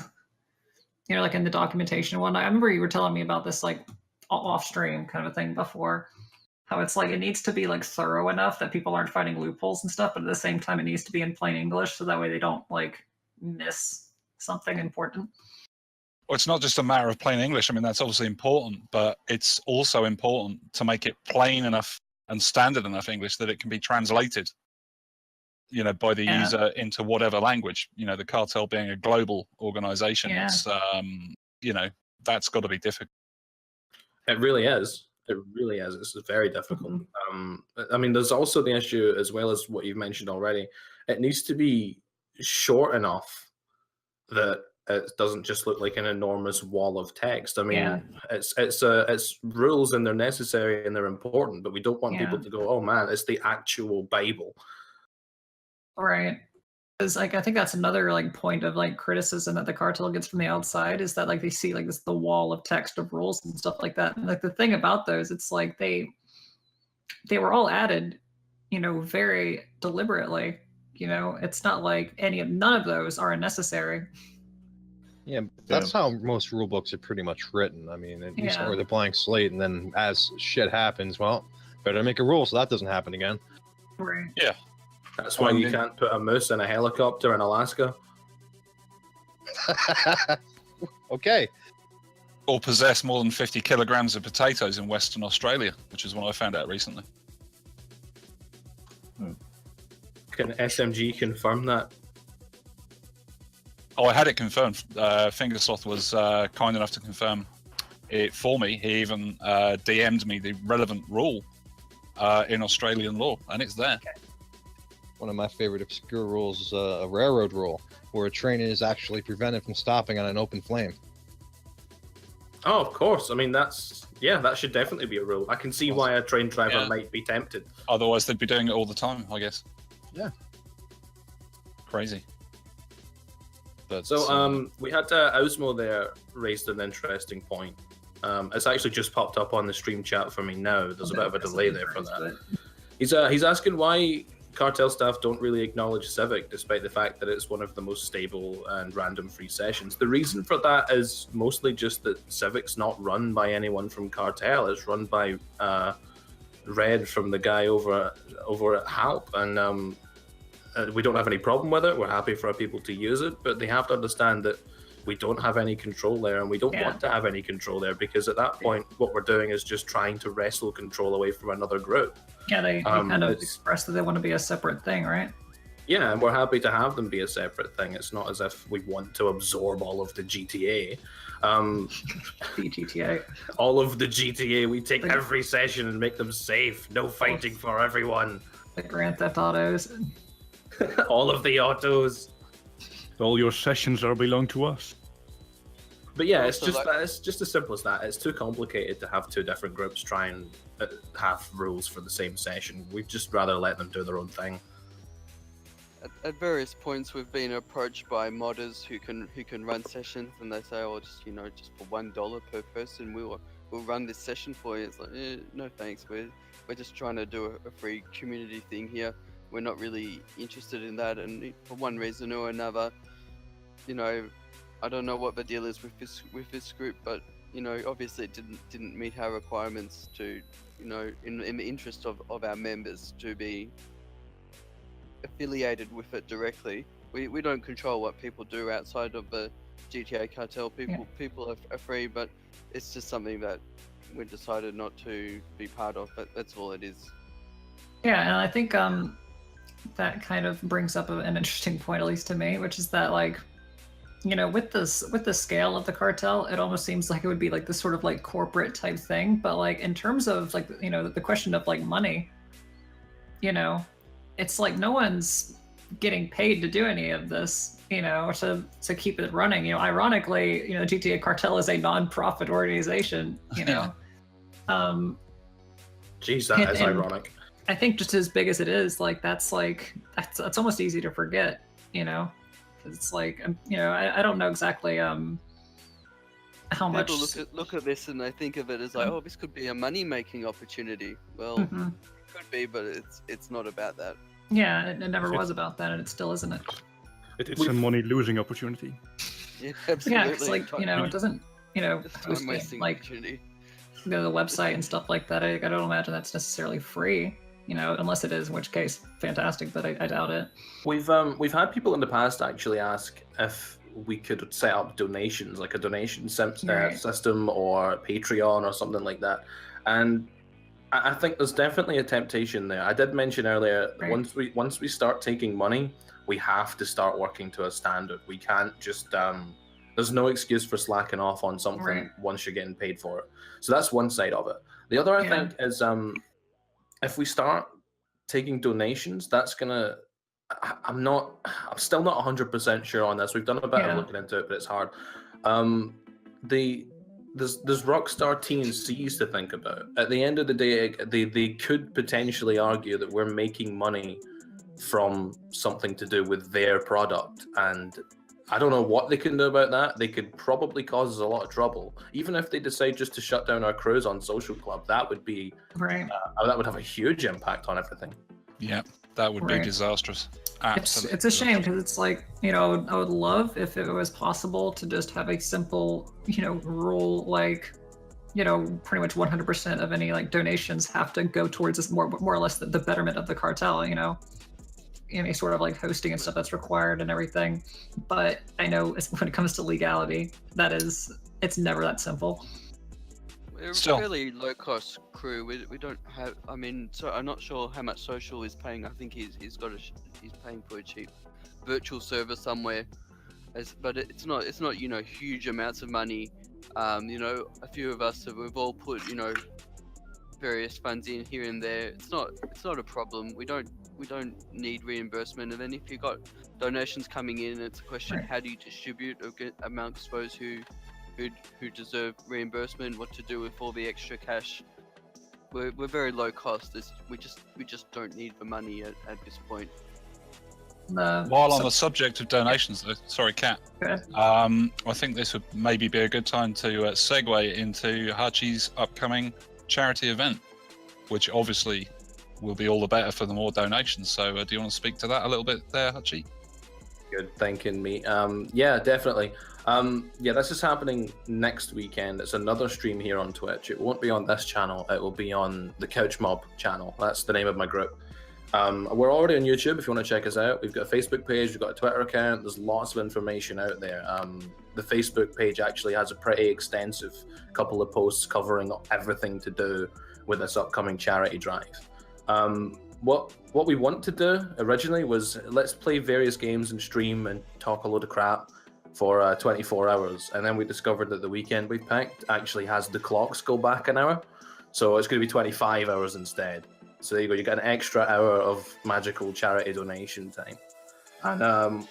You know, like in the documentation one, I remember you were telling me about this like off stream kind of a thing before. How it's like it needs to be like thorough enough that people aren't finding loopholes and stuff, but at the same time it needs to be in plain English so that way they don't like miss something important. Well, it's not just a matter of plain English. I mean, that's obviously important, but it's also important to make it plain enough and standard enough English that it can be translated, you know, by the user into whatever language. You know, the cartel being a global organization, it's, you know, that's got to be difficult. It really is. It really is. It's very difficult. I mean, there's also the issue, as well as what you've mentioned already. It needs to be short enough that it doesn't just look like an enormous wall of text. I mean, it's rules and they're necessary and they're important, but we don't want people to go, "Oh man, it's the actual Bible." Right. Because like I think that's another like point of like criticism that the cartel gets from the outside is that like they see like this the wall of text of rules and stuff like that. And like the thing about those, it's like they were all added, you know, very deliberately. You know, it's not like none of those are unnecessary. Yeah, that's how most rule books are pretty much written. I mean, you start with a blank slate, and then as shit happens, well, better make a rule so that doesn't happen again. Right. Yeah. That's why you can't put a moose in a helicopter in Alaska. Okay. Or possess more than 50 kilograms of potatoes in Western Australia, which is what I found out recently. Can SMG confirm that? Oh, I had it confirmed. Fingersloth was kind enough to confirm it for me. He even DM'd me the relevant rule in Australian law, and it's there. Okay. One of my favorite obscure rules is a railroad rule, where a train is actually prevented from stopping on an open flame. Oh, of course. I mean, that should definitely be a rule. I can see why a train driver might be tempted. Otherwise, they'd be doing it all the time, I guess. Yeah. Crazy. But, so, we had Osmo there raised an interesting point. It's actually just popped up on the stream chat for me now. There's a bit of a delay there for that. He's asking why cartel staff don't really acknowledge Civic, despite the fact that it's one of the most stable and random free sessions. The reason for that is mostly just that Civic's not run by anyone from cartel. It's run by Red from the guy over at Halp, and we don't have any problem with it. We're happy for our people to use it, but they have to understand that we don't have any control there, and we don't want to have any control there, because at that point, what we're doing is just trying to wrestle control away from another group. Yeah, they kind of express that they want to be a separate thing, right? Yeah, and we're happy to have them be a separate thing. It's not as if we want to absorb all of the GTA. The GTA. All of the GTA. We take every session and make them safe. No fighting for everyone. The Grand Theft Autos. All of the autos. All your sessions belong to us. But yeah, it's just as simple as that. It's too complicated to have two different groups try and have rules for the same session. We'd just rather let them do their own thing. At various points, we've been approached by modders who can run sessions, and they say, "Oh, just for $1 per person, we'll run this session for you." It's like, no thanks. We're just trying to do a free community thing here. We're not really interested in that, and for one reason or another, I don't know what the deal is with this group, but obviously it didn't meet our requirements to, in the interest of our members to be affiliated with it directly. We don't control what people do outside of the GTA Cartel. People are free, but it's just something that we decided not to be part of. But that's all it is. Yeah, and I think that kind of brings up an interesting point, at least to me, which is that with the scale of the cartel, it almost seems like it would be like this sort of like corporate type thing. But like in terms of like the question of like money, it's like no one's getting paid to do any of this, to keep it running. Ironically, GTA Cartel is a non-profit organization. Geez, that is ironic. I think just as big as it is, like that's almost easy to forget, because it's like I don't know exactly how much People look at this and they think of it as like, oh, this could be a money-making opportunity. Well, it could be, but it's not about that. Yeah, it never was about that, and it still isn't. It's a money-losing opportunity. Yeah, absolutely. Yeah, it's like, it doesn't, hosting, wasting like, opportunity. the website and stuff like that. I don't imagine that's necessarily free, unless it is, in which case, fantastic, but I doubt it. We've had people in the past actually ask if we could set up donations, like a donation system or Patreon or something like that. And I think there's definitely a temptation there. I did mention earlier, once we start taking money, we have to start working to a standard. We can't just there's no excuse for slacking off on something once you're getting paid for it. So that's one side of it. The other, I think, is if we start taking donations, that's gonna. I'm still not 100% sure on this. We've done a bit of looking into it, but it's hard. There's Rockstar T&Cs to think about. At the end of the day, they could potentially argue that we're making money from something to do with their product, and I don't know what they can do about that. They could probably cause us a lot of trouble. Even if they decide just to shut down our crews on Social Club, that would be that would have a huge impact on everything. Yeah, that would be disastrous. Absolutely. It's a shame because it's like, I would love if it was possible to just have a simple, rule like, pretty much 100% of any like donations have to go towards this more or less the betterment of the cartel, any sort of like hosting and stuff that's required and everything. But I know when it comes to legality, it's never that simple. We're a fairly low-cost crew. We don't have. I mean, so I'm not sure how much Social is paying. I think he's paying for a cheap virtual server somewhere. But it's not huge amounts of money. A few of us we've all put various funds in here and there. It's not a problem. We don't need reimbursement. And then if you got donations coming in, it's a question: how do you distribute amongst those who deserve reimbursement, what to do with all the extra cash. We're very low cost. We just don't need the money at this point. While on the subject of donations, though, sorry, Kat. I think this would maybe be a good time to segue into Hachi's upcoming charity event, which obviously will be all the better for the more donations. So, do you want to speak to that a little bit there, Hachi? Good thinking, mate. Yeah, definitely. This is happening next weekend. It's another stream here on Twitch. It won't be on this channel. It will be on the Couch Mob channel. That's the name of my group. We're already on YouTube if you want to check us out. We've got a Facebook page. We've got a Twitter account. There's lots of information out there. The Facebook page actually has a pretty extensive couple of posts covering everything to do with this upcoming charity drive. What we want to do originally was let's play various games and stream and talk a load of crap for 24 hours, and then we discovered that the weekend we picked actually has the clocks go back an hour, so it's going to be 25 hours instead. So there you go, you get an extra hour of magical charity donation time, and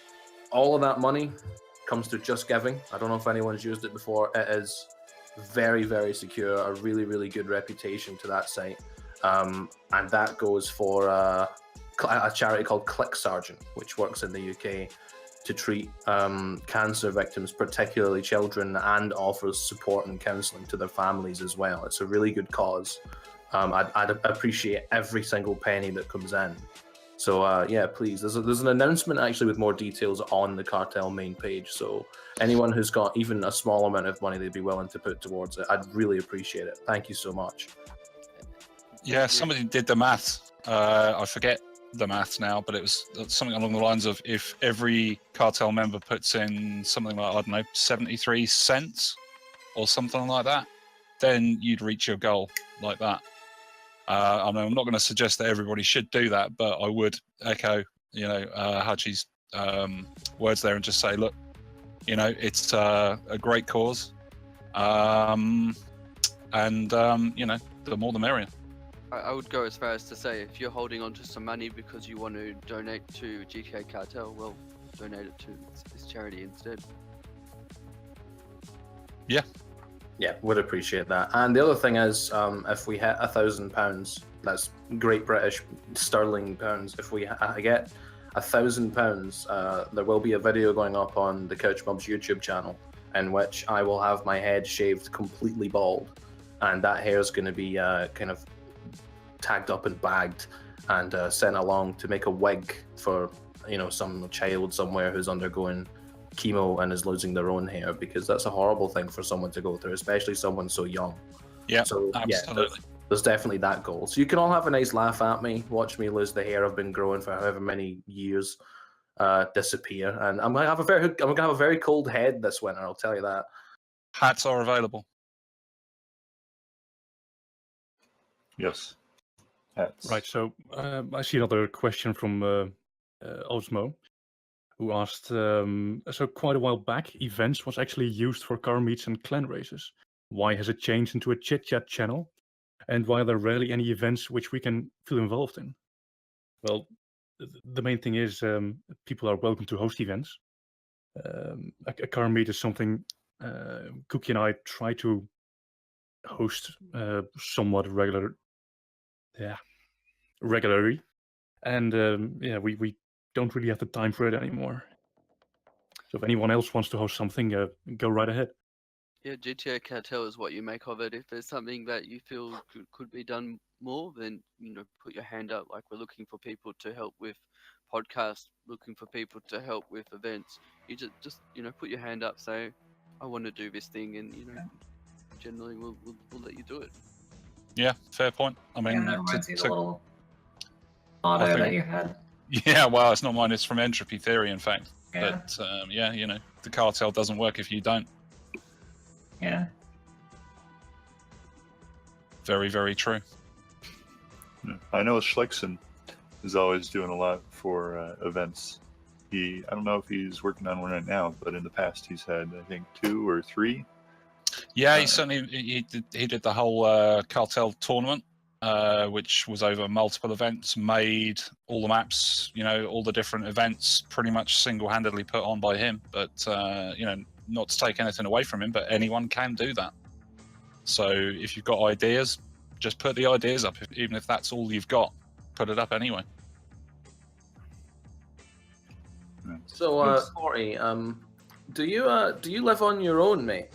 all of that money comes to Just Giving. I don't know if anyone's used it before. It is very, very secure, a really, really good reputation to that site, and that goes for a charity called Click Sergeant, which works in the UK to treat cancer victims, particularly children, and offers support and counselling to their families as well. It's a really good cause. I'd appreciate every single penny that comes in. So yeah, please, there's an announcement actually with more details on the Cartel main page. So anyone who's got even a small amount of money they'd be willing to put towards it, I'd really appreciate it. Thank you so much. Yeah, somebody did the maths. I forget the maths now, but it was something along the lines of if every Cartel member puts in something like, I don't know, 73 cents or something like that, then you'd reach your goal like that. I mean, I'm not going to suggest that everybody should do that, but I would echo, Hachi's words there and just say, look, it's a great cause, and the more the merrier. I would go as far as to say, if you're holding on to some money because you want to donate to GTA Cartel, well, donate it to this charity instead. Yeah, would appreciate that. And the other thing is, if we hit £1,000, that's Great British sterling pounds. If we get £1,000, there will be a video going up on the Couch Mob's YouTube channel, in which I will have my head shaved completely bald, and that hair is going to be kind of tagged up and bagged and sent along to make a wig for some child somewhere who's undergoing chemo and is losing their own hair, because that's a horrible thing for someone to go through, especially someone so young. Yeah, so absolutely. There's definitely that goal. So you can all have a nice laugh at me, watch me lose the hair I've been growing for however many years, disappear, and I'm gonna have a very cold head this winter, I'll tell you that. Hats are available. Yes. Hats. Right, so I see another question from Osmo, who asked, so quite a while back, events was actually used for car meets and clan races. Why has it changed into a chit-chat channel? And why are there rarely any events which we can feel involved in? Well, the main thing is people are welcome to host events. A car meet is something Cookie and I try to host somewhat regularly. And we don't really have the time for it anymore. So if anyone else wants to host something, go right ahead. Yeah, GTA Cartel is what you make of it. If there's something that you feel could be done more, then put your hand up. Like, we're looking for people to help with podcasts, looking for people to help with events. You just put your hand up, say, I want to do this thing, and generally we'll let you do it. Yeah, fair point. I mean, that reminds me of the little motto that you had. Yeah, well, it's not mine. It's from Entropy Theory, in fact. Yeah. But the cartel doesn't work if you don't. Yeah. Very, very true. I know Schlexen is always doing a lot for events. I don't know if he's working on one right now, but in the past he's had, I think, 2 or 3. Yeah, he certainly he did the whole cartel tournament, which was over multiple events, made all the maps, all the different events pretty much single-handedly put on by him. But not to take anything away from him, but anyone can do that. So if you've got ideas, just put the ideas up. Even if that's all you've got, put it up anyway. So, Morty, do you live on your own, mate?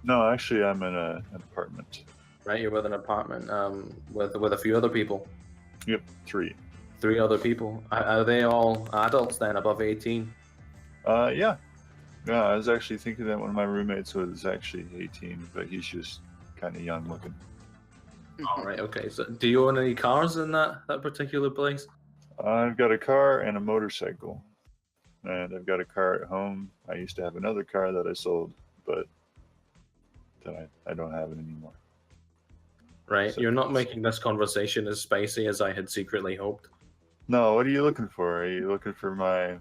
No, actually, I'm in an apartment. Right, you're with an apartment with a few other people. Yep, 3. 3 other people. Are they all adults then, above 18? Yeah. Yeah, I was actually thinking that one of my roommates was actually 18, but he's just kind of young looking. All right, okay. So, do you own any cars in that particular place? I've got a car and a motorcycle, and I've got a car at home. I used to have another car that I sold, but that I don't have it anymore. Right, So, you're not making this conversation as spicy as I had secretly hoped. No, what are you looking for? Are you looking for my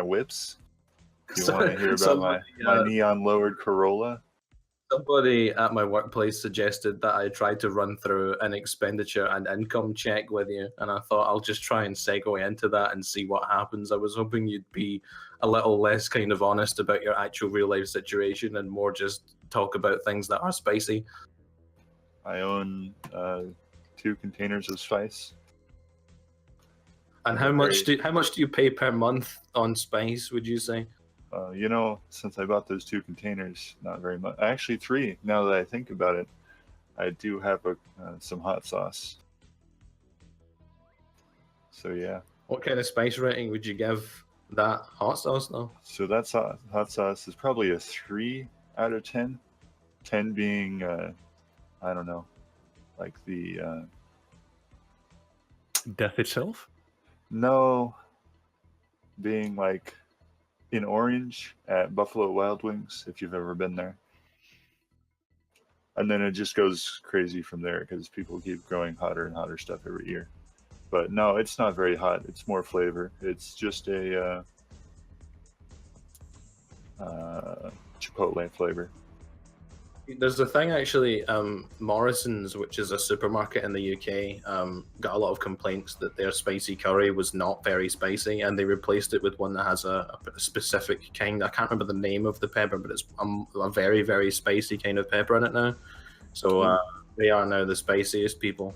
whips? Do you want to hear about my neon lowered Corolla? Somebody at my workplace suggested that I tried to run through an expenditure and income check with you, and I thought I'll just try and segue into that and see what happens. I was hoping you'd be a little less kind of honest about your actual real life situation and more just talk about things that are spicy. I own 2 containers of spice. And how much do you pay per month on spice, would you say? Since I bought those 2 containers, not very much. Actually, 3. Now that I think about it, I do have some hot sauce. So yeah. What kind of spice rating would you give that hot sauce, though? So that's hot sauce is probably a 3 out of 10. 10 being, I don't know, like the death itself. No, being like in orange at Buffalo Wild Wings, if you've ever been there. And then it just goes crazy from there because people keep growing hotter and hotter stuff every year. But no, it's not very hot. It's more flavor. It's just a Chipotle flavor. There's a thing actually, Morrison's, which is a supermarket in the UK, got a lot of complaints that their spicy curry was not very spicy, and they replaced it with one that has a specific kind. I can't remember the name of the pepper, but it's a very, very spicy kind of pepper in it now. So they are now the spiciest people,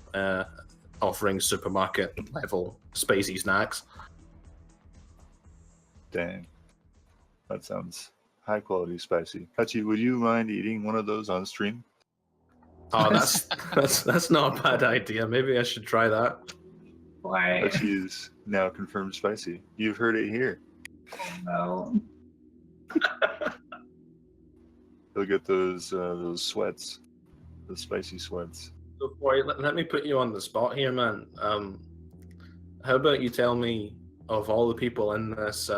offering supermarket level spicy snacks. Dang, that sounds high quality spicy. Hachi, would you mind eating one of those on stream? Oh, that's not a bad idea. Maybe I should try that. Why? Hachi is now confirmed spicy. You've heard it here. No. He'll get those sweats, the spicy sweats. So, Corey, let me put you on the spot here, man. How about you tell me, of all the people in this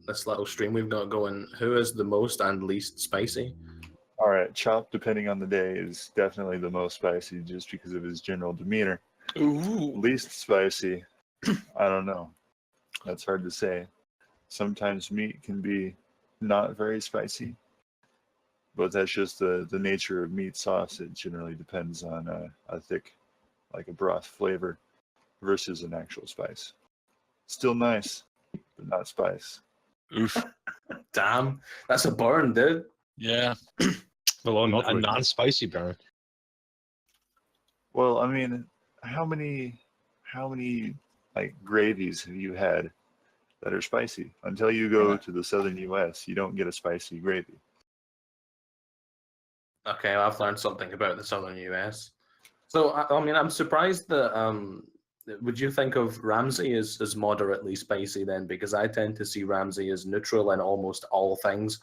this little stream we've got going, who is the most and least spicy? All right, Chop, depending on the day, is definitely the most spicy just because of his general demeanor. Ooh. Least spicy, I don't know. That's hard to say. Sometimes meat can be not very spicy, but that's just the nature of meat sauce. It generally depends on a thick, like a broth flavor versus an actual spice. Still nice, but not spice. Oof. Damn, that's a burn, dude. Yeah. A non-spicy burn. Well, I mean, how many like gravies have you had that are spicy? Until you go to the southern U.S., you don't get a spicy gravy. Okay, I've learned something about the southern U.S. So, I mean, I'm surprised that. Would you think of Ramsey as moderately spicy then? Because I tend to see Ramsey as neutral in almost all things.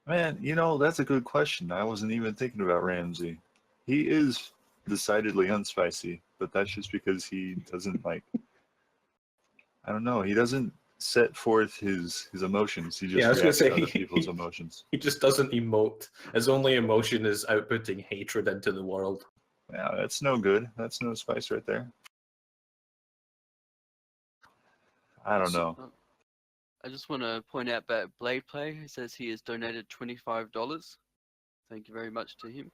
Man, you know, that's a good question. I wasn't even thinking about Ramsey. He is decidedly unspicy, but that's just because he doesn't like. I don't know. He doesn't set forth his emotions. He just reacts to other people's emotions. He just doesn't emote. His only emotion is outputting hatred into the world. Yeah, that's no good. That's no spice right there. I don't know. I just want to point out that Blade Play says he has donated $25. Thank you very much to him.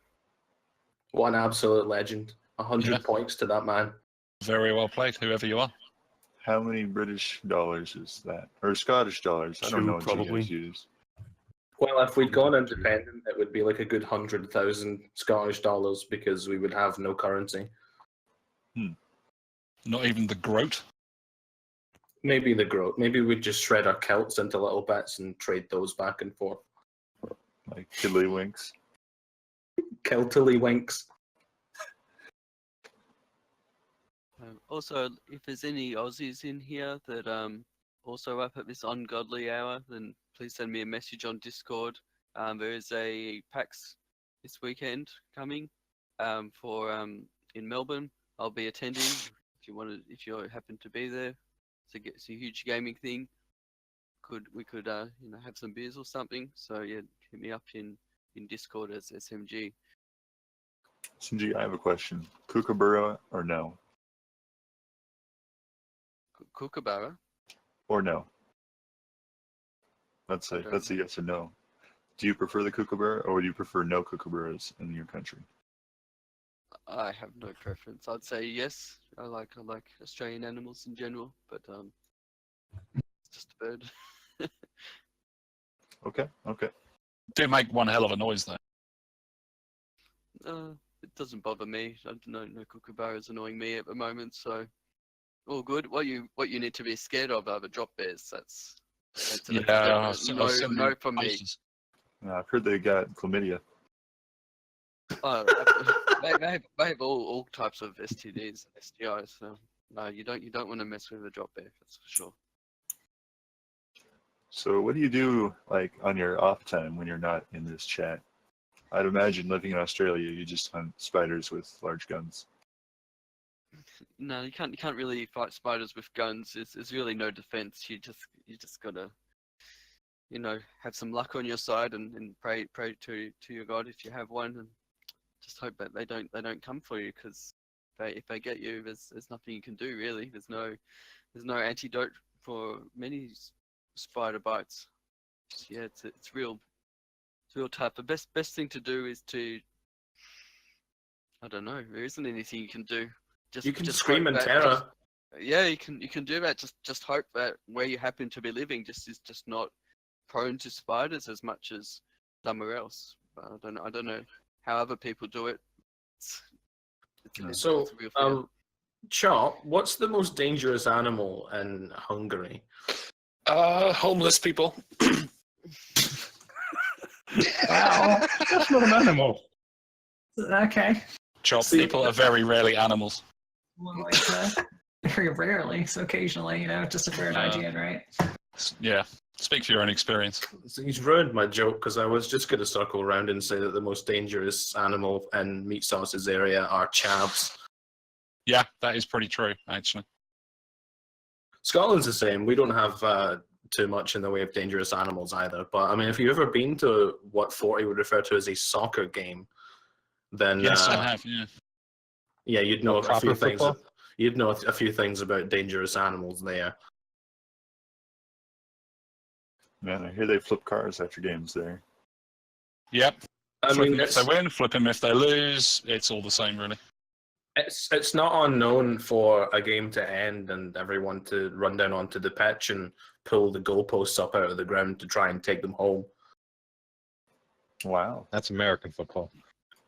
What an absolute legend. 100 points to that man. Very well played, whoever you are. How many British dollars is that? Or Scottish dollars? I don't know what you guys use. Well, if we'd gone independent, it would be like a good 100,000 Scottish dollars because we would have no currency. Not even the groat? Maybe the groat. Maybe we'd just shred our kilts into little bits and trade those back and forth. Like tiddlywinks. Kiltily-winks. Also, if there's any Aussies in here that also up at this ungodly hour, then please send me a message on Discord. There is a PAX this weekend coming for in Melbourne. I'll be attending. If you happen to be there, it's a huge gaming thing. We could have some beers or something. So yeah, hit me up in Discord as SMG. SMG, I have a question. Kookaburra or no? Kookaburra? Or no? That's a yes or no. Do you prefer the kookaburra or do you prefer no kookaburras in your country? I have no preference. I'd say yes. I like Australian animals in general, but it's just a bird. Okay. Do make one hell of a noise though. It doesn't bother me. I don't know, no kookaburra is annoying me at the moment, so all good. What you need to be scared of are the drop bears. That's no from me. I've heard they got chlamydia. They have all types of STDs and STIs. So no, you don't want to mess with a drop bear. That's for sure. So what do you do like on your off time when you're not in this chat? I'd imagine living in Australia, you just hunt spiders with large guns. No, you can't really fight spiders with guns. There's really no defense. You just gotta, have some luck on your side and pray to your God if you have one, and just hope that they don't come for you, because if they get you, there's nothing you can do really. There's no antidote for many spider bites. Yeah, it's real tough. The best thing to do is I don't know. There isn't anything you can do. You can scream in terror. Yeah, you can do that. Just hope that where you happen to be living is just not prone to spiders as much as somewhere else. But I don't know how other people do it. It's a real fear. Chop, what's the most dangerous animal in Hungary? Homeless people. Wow. That's not an animal. Okay. Chop, See- people are very rarely animals. Well, very rarely, so occasionally, just to wear an IGN, right? Yeah, speak for your own experience. So he's ruined my joke because I was just going to circle around and say that the most dangerous animal in Meat Sauce's area are chavs. Yeah, that is pretty true, actually. Scotland's the same. We don't have too much in the way of dangerous animals either. But I mean, if you've ever been to what 40 would refer to as a soccer game, then Yes, I have, yeah. yeah, you'd know a proper few things. football? You'd know a few things about dangerous animals there. Man, I hear they flip cars after games there. Yep. I Flip mean, them if they win, flip them if they lose. It's all the same, really. it's not unknown for a game to end and everyone to run down onto the pitch and pull the goalposts up out of the ground to try and take them home. Wow. That's American football.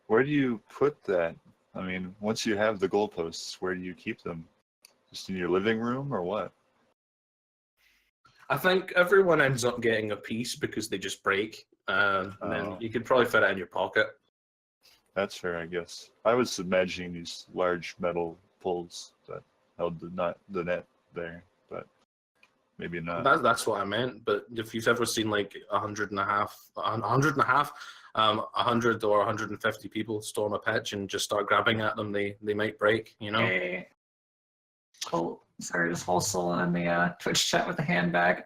Where do you put that? I mean, once you have the goalposts, where do you keep them? Just in your living room or what? I think everyone ends up getting a piece because they just break, and then you could probably fit it in your pocket. That's fair, I guess. I was imagining these large metal poles that held the net there, but maybe not. That's what I meant. But if you've ever seen like 100 or 150 people storm a pitch and just start grabbing at them, they might break. Hey. Oh, sorry, just hustle in the Twitch chat with the handbag.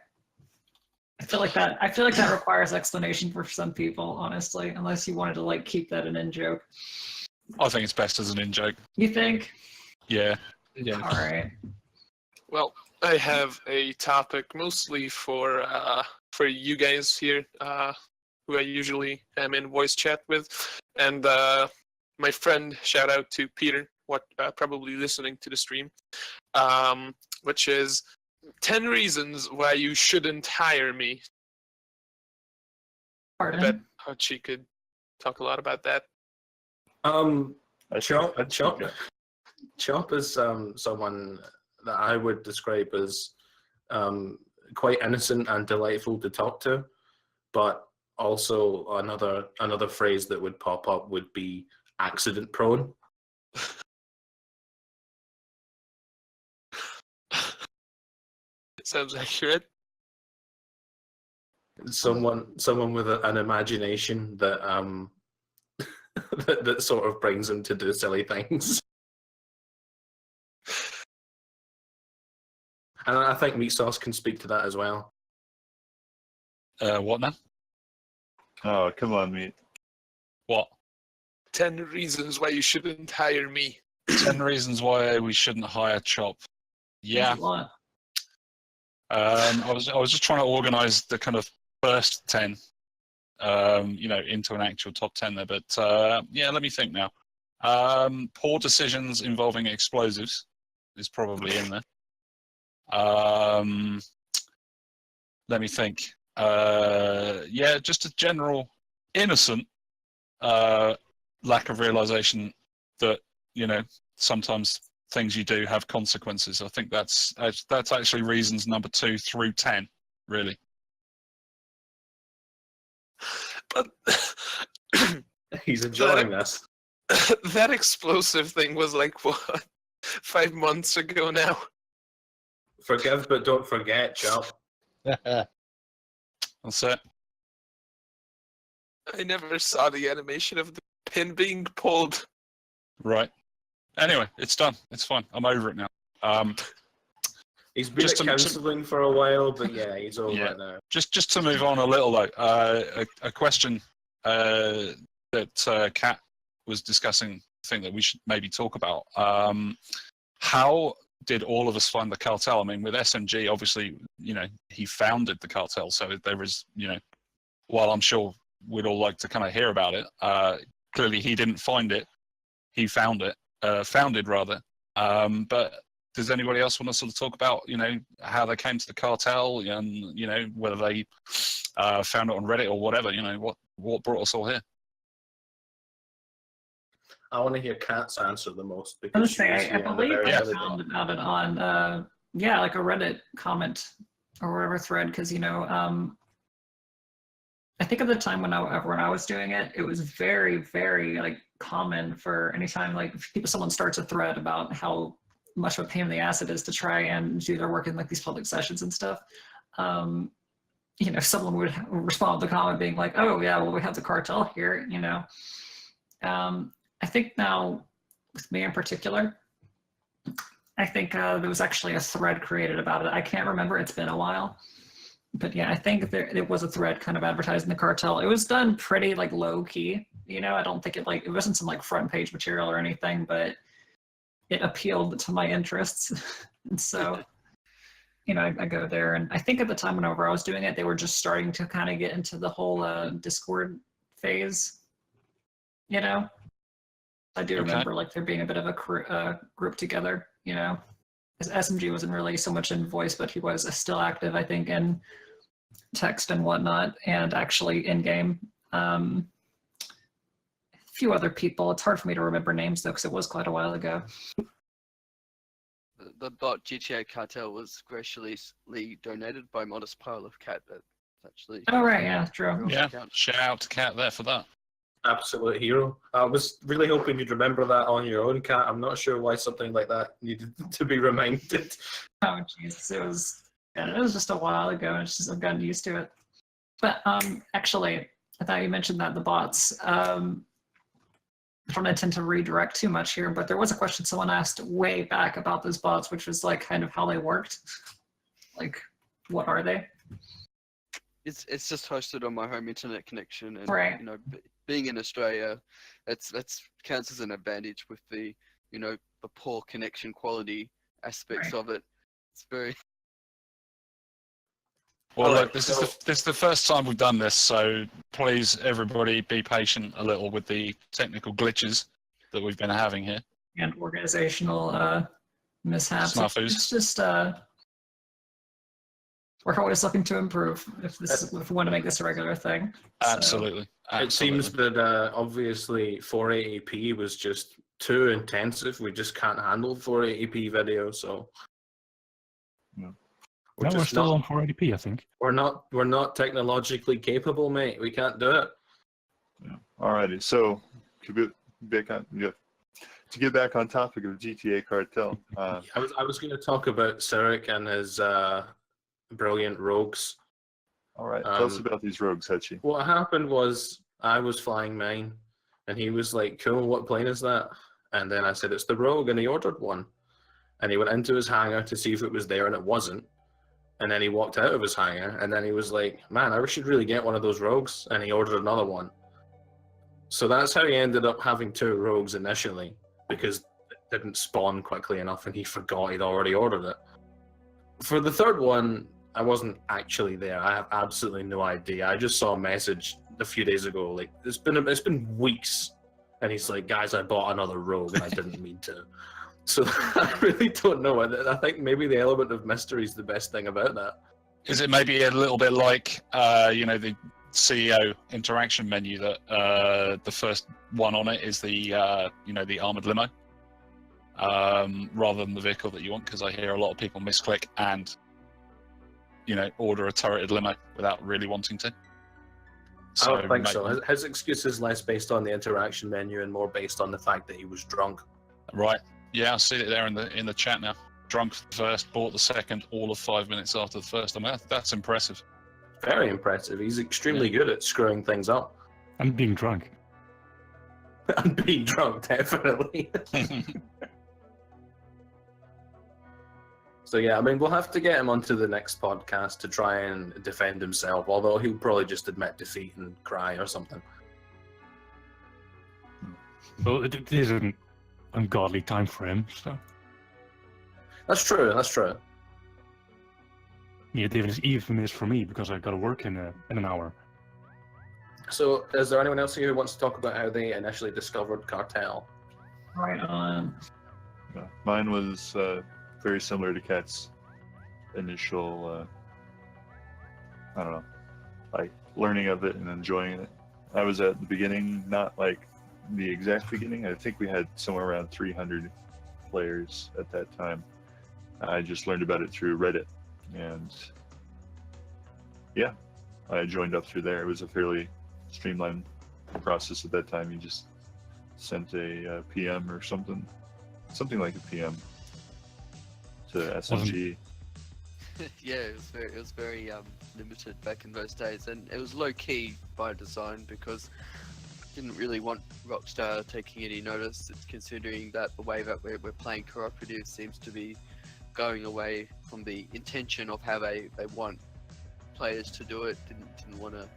I feel like that requires explanation for some people, honestly, unless you wanted to like keep that an in-joke. I think it's best as an in-joke. You think? Yeah. All right. Well, I have a topic mostly for you guys here, who I usually am in voice chat with, and my friend, shout out to Peter, probably listening to the stream, which is 10 reasons why you shouldn't hire me. Pardon? I bet Hachi could talk a lot about that. Chop is someone that I would describe as quite innocent and delightful to talk to, but also another phrase that would pop up would be accident prone. Sounds accurate. Someone with an imagination that that sort of brings him to do silly things. And I think Meat Sauce can speak to that as well. What now? Oh, come on, Meat. What? 10 reasons why you shouldn't hire me. 10 reasons why we shouldn't hire Chop. Yeah. I was just trying to organize the kind of first 10, into an actual top 10 there. But yeah, let me think now. Poor decisions involving explosives is probably in there. Let me think. Yeah, just a general innocent lack of realization that sometimes things you do have consequences. I think that's actually reasons number 2 through 10, really. But he's enjoying this. That explosive thing was like what, 5 months ago now. Forgive but don't forget, Chop. That's it. I never saw the animation of the pin being pulled. Right. Anyway, it's done. It's fine. I'm over it now. He's been at counselling for a while, but yeah, he's over it now. Just to move on a little though, a question that Kat was discussing, I think that we should maybe talk about. How did all of us find the cartel? I mean, with SMG, obviously, he founded the cartel, so there was, while I'm sure we'd all like to kind of hear about it, clearly he didn't find it, he founded rather. But does anybody else want to sort of talk about, how they came to the cartel and, whether they found it on Reddit or whatever, what brought us all here? I want to hear Kat's answer the most. I was going to say, I believe I found about it on, like a Reddit comment or whatever thread, because, I think at the time when I was doing it, it was very, very like common for anytime like someone starts a thread about how much of a pain in the ass it is to try and do their work in like these public sessions and stuff. You know, someone would respond with a comment being like, "Oh yeah, well we have the cartel here," you know. I think now with me in particular, I think there was actually a thread created about it. I can't remember; it's been a while. But yeah, I think it was a thread kind of advertising the cartel. It was done pretty like low key, you know. I don't think it wasn't some like front page material or anything, but it appealed to my interests, and so you know I go there. And I think at the time whenever I was doing it, they were just starting to kind of get into the whole Discord phase, you know. I do remember like there being a bit of a group together, you know. SMG wasn't really so much in voice, but he was still active, I think, in text and whatnot, and actually in game. A few other people. It's hard for me to remember names though, because it was quite a while ago. The bot GTA Cartel was graciously donated by ModestPileOfCat. That's actually. Oh right, yeah, true. Yeah, shout out to Cat there for that. Absolute hero. I was really hoping you'd remember that on your own, Cat. I'm not sure why something like that needed to be reminded. Oh Jesus, it was just a while ago, and it's just I've gotten used to it. But actually, I thought you mentioned that the bots. I don't intend to redirect too much here, but there was a question someone asked way back about those bots, which was like kind of how they worked. Like, what are they? It's just hosted on my home internet connection, and right. you know, being in Australia, that's counts as an advantage with the the poor connection quality aspects of it. It's very. Well, look, this is the first time we've done this, so please, everybody, be patient a little with the technical glitches that we've been having here. And organizational mishaps. Snafus. It's just we're always looking to improve if we want to make this a regular thing. Absolutely. So. It seems that obviously 480p was just too intensive. We just can't handle 480p video, so. No. We're still on 480p, I think. We're not technologically capable, mate. We can't do it. Yeah. Alrighty, so to get back on topic of GTA Cartel. I was going to talk about Cyric and his brilliant rogues. All right, tell us about these rogues, Hetchy. What happened was I was flying mine, and he was like, "Cool, what plane is that?" And then I said, "It's the Rogue," and he ordered one. And he went into his hangar to see if it was there, and it wasn't. And then he walked out of his hangar, and then he was like, "Man, I should really get one of those rogues." And he ordered another one. So that's how he ended up having two rogues initially, because it didn't spawn quickly enough, and he forgot he'd already ordered it. For the third one, I wasn't actually there. I have absolutely no idea. I just saw a message a few days ago. Like it's been weeks, and he's like, "Guys, I bought another rogue, and I didn't mean to." So I really don't know. I think maybe the element of mystery is the best thing about that. Is it maybe a little bit like, the CEO interaction menu that the first one on it is the, the armored limo, rather than the vehicle that you want? Because I hear a lot of people misclick and, order a turreted limo without really wanting to. So I don't think so. His excuse is less based on the interaction menu and more based on the fact that he was drunk. Right. Yeah, I see it there in the chat now. Drunk first, bought the second, all of 5 minutes after the first. I mean, that's impressive. Very impressive. He's extremely good at screwing things up. And being drunk. And being drunk, definitely. So yeah, I mean, we'll have to get him onto the next podcast to try and defend himself, although he'll probably just admit defeat and cry or something. Well, it is an ungodly time for him, so. That's true, that's true. Yeah, it even is for me, because I've got to work in an hour. So, is there anyone else here who wants to talk about how they initially discovered Cartel? Right on. Yeah, mine was very similar to Cat's initial, like learning of it and enjoying it. I was at the beginning, not like the exact beginning. I think we had somewhere around 300 players at that time. I just learned about it through Reddit, and yeah, I joined up through there. It was a fairly streamlined process at that time. You just sent a PM or something like a PM to SMG. Yeah, it was very limited back in those days, and it was low key by design because I didn't really want Rockstar taking any notice, considering that the way that we're playing cooperative seems to be going away from the intention of how they want players to do it. Didn't want to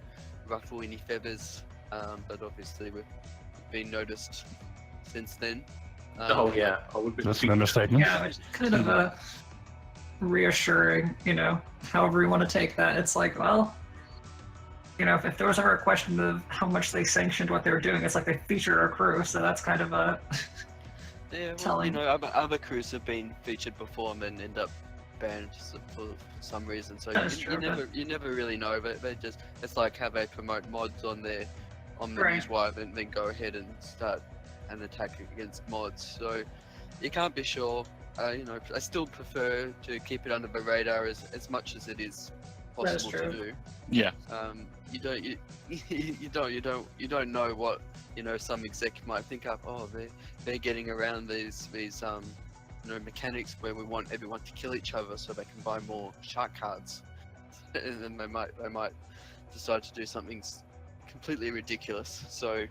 ruffle any feathers, but obviously we've been noticed since then. Oh yeah, that's an understatement. Yeah, it's kind of reassuring, you know, however you want to take that. It's like, well, you know, if there was ever a question of how much they sanctioned what they were doing, it's like they feature our crew, so that's kind of a yeah, well, telling. you know, other crews have been featured before and then end up banned for some reason. So you never really know. But they just, it's like how they promote mods on the newswire, and then go ahead and start an attack against mods. So you can't be sure. You know, I still prefer to keep it under the radar as much as it is possible to do. Yeah. You don't know what, you know, some exec might think up. Oh, they're getting around these you know, mechanics where we want everyone to kill each other so they can buy more shark cards, and then they might decide to do something completely ridiculous. So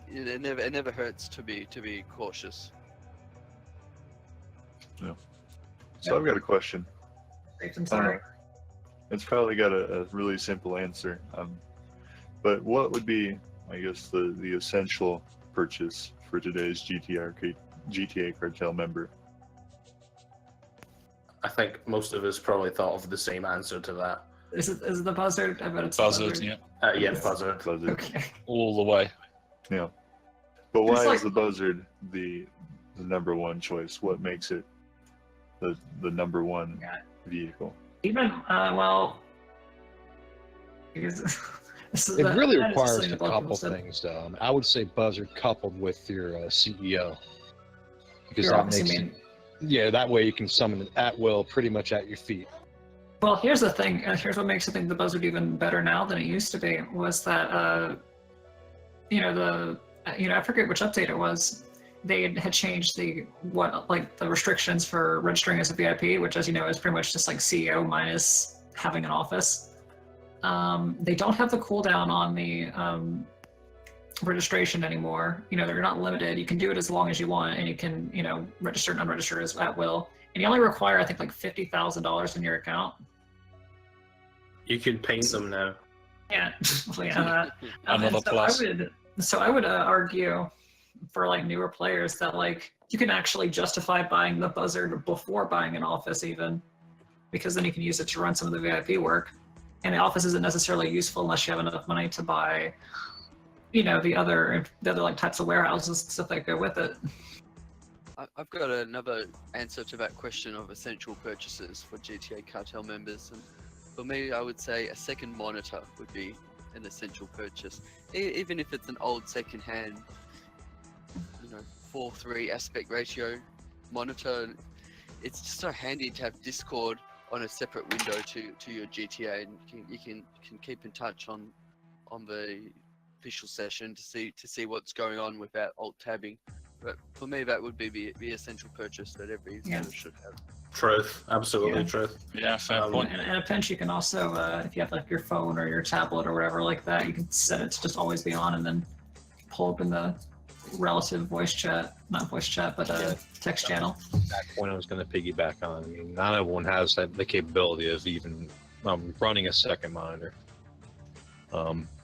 it never hurts to be cautious. Yeah. So I've got a question. I'm sorry. It's probably got a really simple answer. But what would be, I guess, the essential purchase for today's GTA Cartel member? I think most of us probably thought of the same answer to that. Is it the buzzard? I bet it's Buzzard, the buzzard. yeah. Yeah, buzzard. Buzzard. Okay. All the way. Yeah. But why like- is the buzzard the number one choice? What makes it the number one vehicle? Even well, because It really requires a couple things, though. I would say buzzard coupled with your CEO, because Your that office, makes you mean? yeah, that way you can summon it at will, pretty much at your feet. Well, here's the thing. Here's what makes I think the buzzard even better now than it used to be. Was that you know, I forget which update it was. They had changed the restrictions for registering as a VIP, which, as you know, is pretty much just like CEO minus having an office. They don't have the cooldown on the registration anymore. You know, they're not limited. You can do it as long as you want, and you can, you know, register and unregister as at will. And you only require, I think, like $50,000 in your account. You can paint them now. Yeah, well, yeah. Another plus. I would argue for like newer players that like you can actually justify buying the buzzard before buying an office, even, because then you can use it to run some of the VIP work, and the office isn't necessarily useful unless you have enough money to buy, you know, the other like types of warehouses and stuff that go with it. I've got another answer to that question of essential purchases for GTA Cartel members, and for me, I would say a second monitor would be an essential purchase, even if it's an old second-hand, you know, 4:3 aspect ratio monitor. It's just so handy to have Discord on a separate window to your GTA, and you can keep in touch on the official session to see what's going on without alt tabbing. But for me, that would be the essential purchase that every user should have. Truth, absolutely truth. Yeah, fair point. And a pinch, you can also, if you have like your phone or your tablet or whatever like that, you can set it to just always be on, and then pull up in the relative voice chat, not voice chat, but text channel. That point I was going to piggyback on. I mean, not everyone has the capability of even running a second monitor.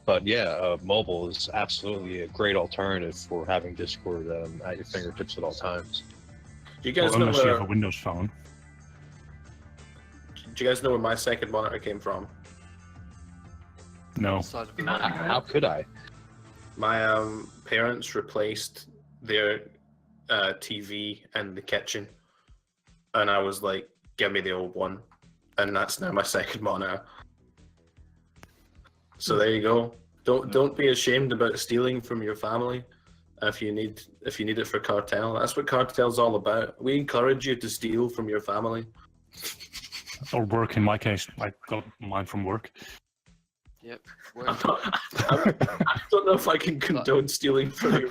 But yeah, mobile is absolutely a great alternative for having Discord at your fingertips at all times. Do you guys Well, know unless you where? have a Windows phone. Do you guys know where my second monitor came from? No. Side of the Not- road. How could I? My parents replaced their TV in the kitchen, and I was like, "Give me the old one," and that's now my second monitor. So there you go. Don't be ashamed about stealing from your family. If you need it for Cartel, that's what Cartel's all about. We encourage you to steal from your family. Or work, in my case. I got mine from work. Yep. I don't know if I can condone stealing from your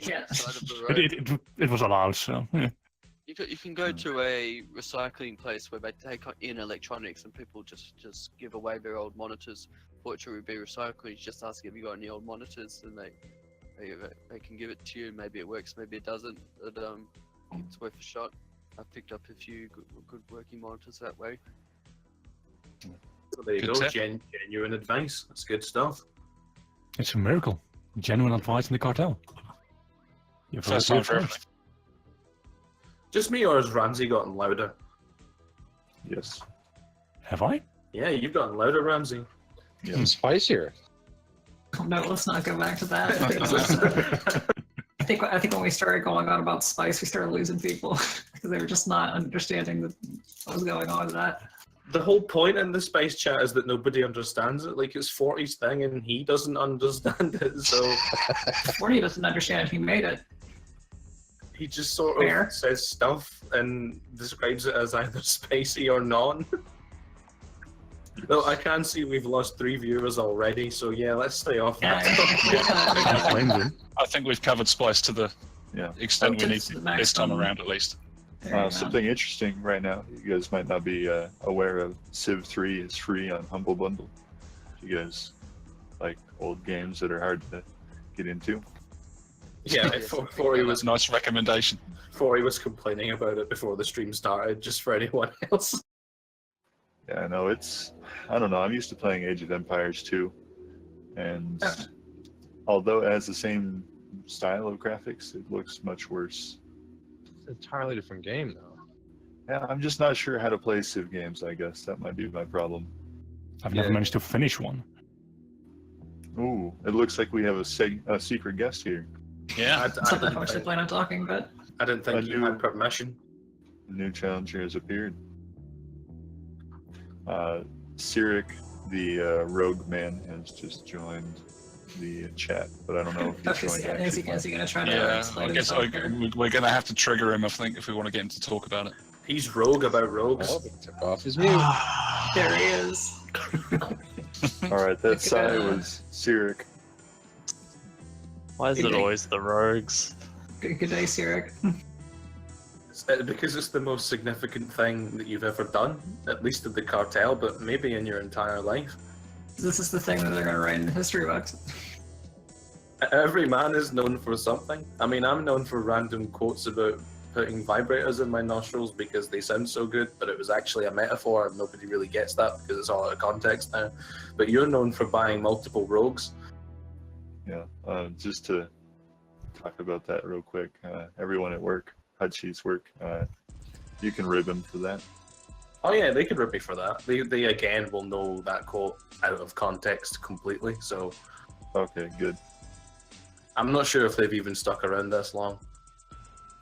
Yeah. Side of the road. It was allowed, so yeah. You can go to a recycling place where they take in electronics and people just give away their old monitors for it to be recycled. You just ask if you got any old monitors, and they can give it to you. Maybe it works, maybe it doesn't. But it's worth a shot. I've picked up a few good working monitors that way. So there you Good go, tip. genuine advice. That's good stuff. It's a miracle. Genuine advice in the cartel. You've heard First it time here for everything. first. Just me, or has Ramsey gotten louder? Yes. Have I? Yeah, you've gotten louder, Ramsey. Spicier. Oh, no, let's not go back to that. I think when we started going on about spice, we started losing people because they were just not understanding what was going on with that. The whole point in the Spice Chat is that nobody understands it. Like, it's 40's thing and he doesn't understand it, so... 40 doesn't understand if he made it. He just sort Fair. of says stuff and describes it as either spicy or non. Though I can see we've lost 3 viewers already, so yeah, let's stay off that. I blamed him. I think we've covered spice to the Yeah. extent we need To to the this time maximum. around, at least. There you go. Something interesting right now. You guys might not be aware of. Civ 3 is free on Humble Bundle. If you guys like old games that are hard to get into. Yeah, Yes, I think 40 that was, Nice recommendation. 40 was complaining about it before the stream started, just for anyone else. Yeah, I know it's. I don't know. I'm used to playing Age of Empires 2, and although it has the same style of graphics, it looks much worse. It's an entirely different game, though. Yeah, I'm just not sure how to play Civ games. I guess that might be my problem. I've never Yeah. managed to finish one. Ooh, it looks like we have a secret guest here. Yeah. It's not that much to plan on talking, but I didn't think I you knew- had permission. A new challenger has appeared. Cyric, the rogue man, has just joined the chat, but I don't know if he's going to is he actually. going to try to Yeah, explain I guess himself here? we're going to have to trigger him, I think, if we want to get him to talk about it. He's rogue about rogues. Oh, he took off his mute. There he is. All right, that Look at sigh that. was Cyric. Why is it always the rogues? Good day, Cyric. Because it's the most significant thing that you've ever done, at least in the cartel, but maybe in your entire life. This is the thing that they're going to write in the history books. Every man is known for something. I mean, I'm known for random quotes about putting vibrators in my nostrils because they sound so good, but it was actually a metaphor and nobody really gets that because it's all out of context now. But you're known for buying multiple rogues. Yeah, just to talk about that real quick. Everyone at work, Hutchie's work, you can rib him for that. Oh yeah, they could rip me for that. They again will know that quote out of context completely, so Okay, good. I'm not sure if they've even stuck around this long.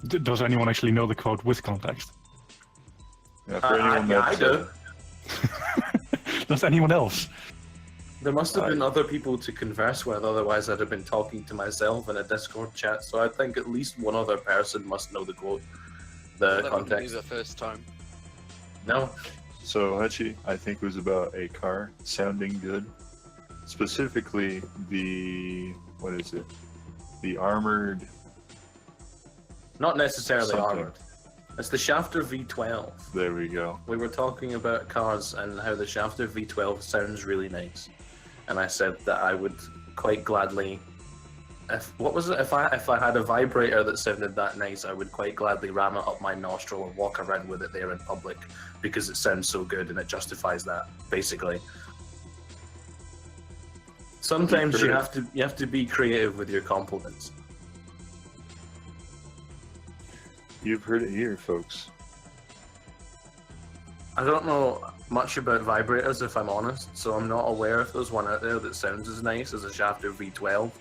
Does anyone actually know the quote with context? Yeah, for anyone I that's, do. Does anyone else? There must have been other people to converse with, otherwise I'd have been talking to myself in a Discord chat, so I think at least one other person must know the quote, the That wouldn't be context. the first time. No? So Hutchie, I think, was about a car sounding good. Specifically, what is it? The armored. Not necessarily Something. armored. It's the Shafter V12. There we go. We were talking about cars and how the Shafter V12 sounds really nice. And I said that I would quite gladly, if I had a vibrator that sounded that nice, I would quite gladly ram it up my nostril and walk around with it there in public because it sounds so good and it justifies that, basically. Sometimes you have to be creative with your compliments. You've heard it here, folks. I don't know much about vibrators, if I'm honest, so I'm not aware if there's one out there that sounds as nice as a Shafter V12.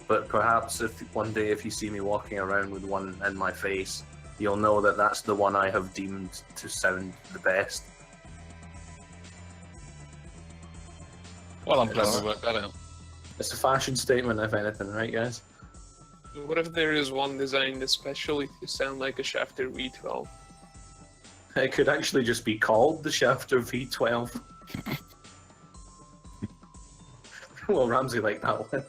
But perhaps if one day if you see me walking around with one in my face, you'll know that that's the one I have deemed to sound the best. Well, I'm glad we worked that out. It's a fashion statement, if anything, right, guys? What if there is one designed especially to sound like a Shafter V12? It could actually just be called the Shafter V12. Well, Ramsey liked that one.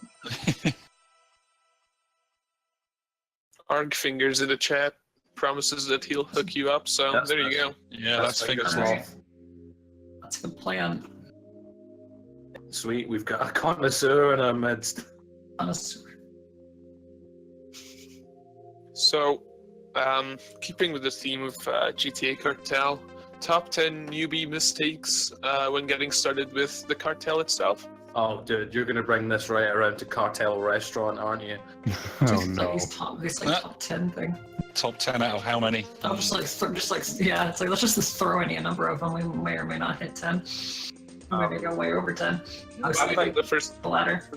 Arg fingers in the chat promises that he'll hook you up, so there you go. Yeah, that's fingers All right. crossed. That's a good plan. Sweet, we've got a connoisseur in our midst. So, keeping with the theme of GTA Cartel, top 10 newbie mistakes when getting started with the cartel itself. Oh, dude, you're gonna bring this right around to Cartel Restaurant, aren't you? Oh no. This top 10 thing. Top 10 out of how many? I'm just like, yeah, it's like, let's just throw any number of them. We may or may not hit 10. We may go way over 10. I think the latter.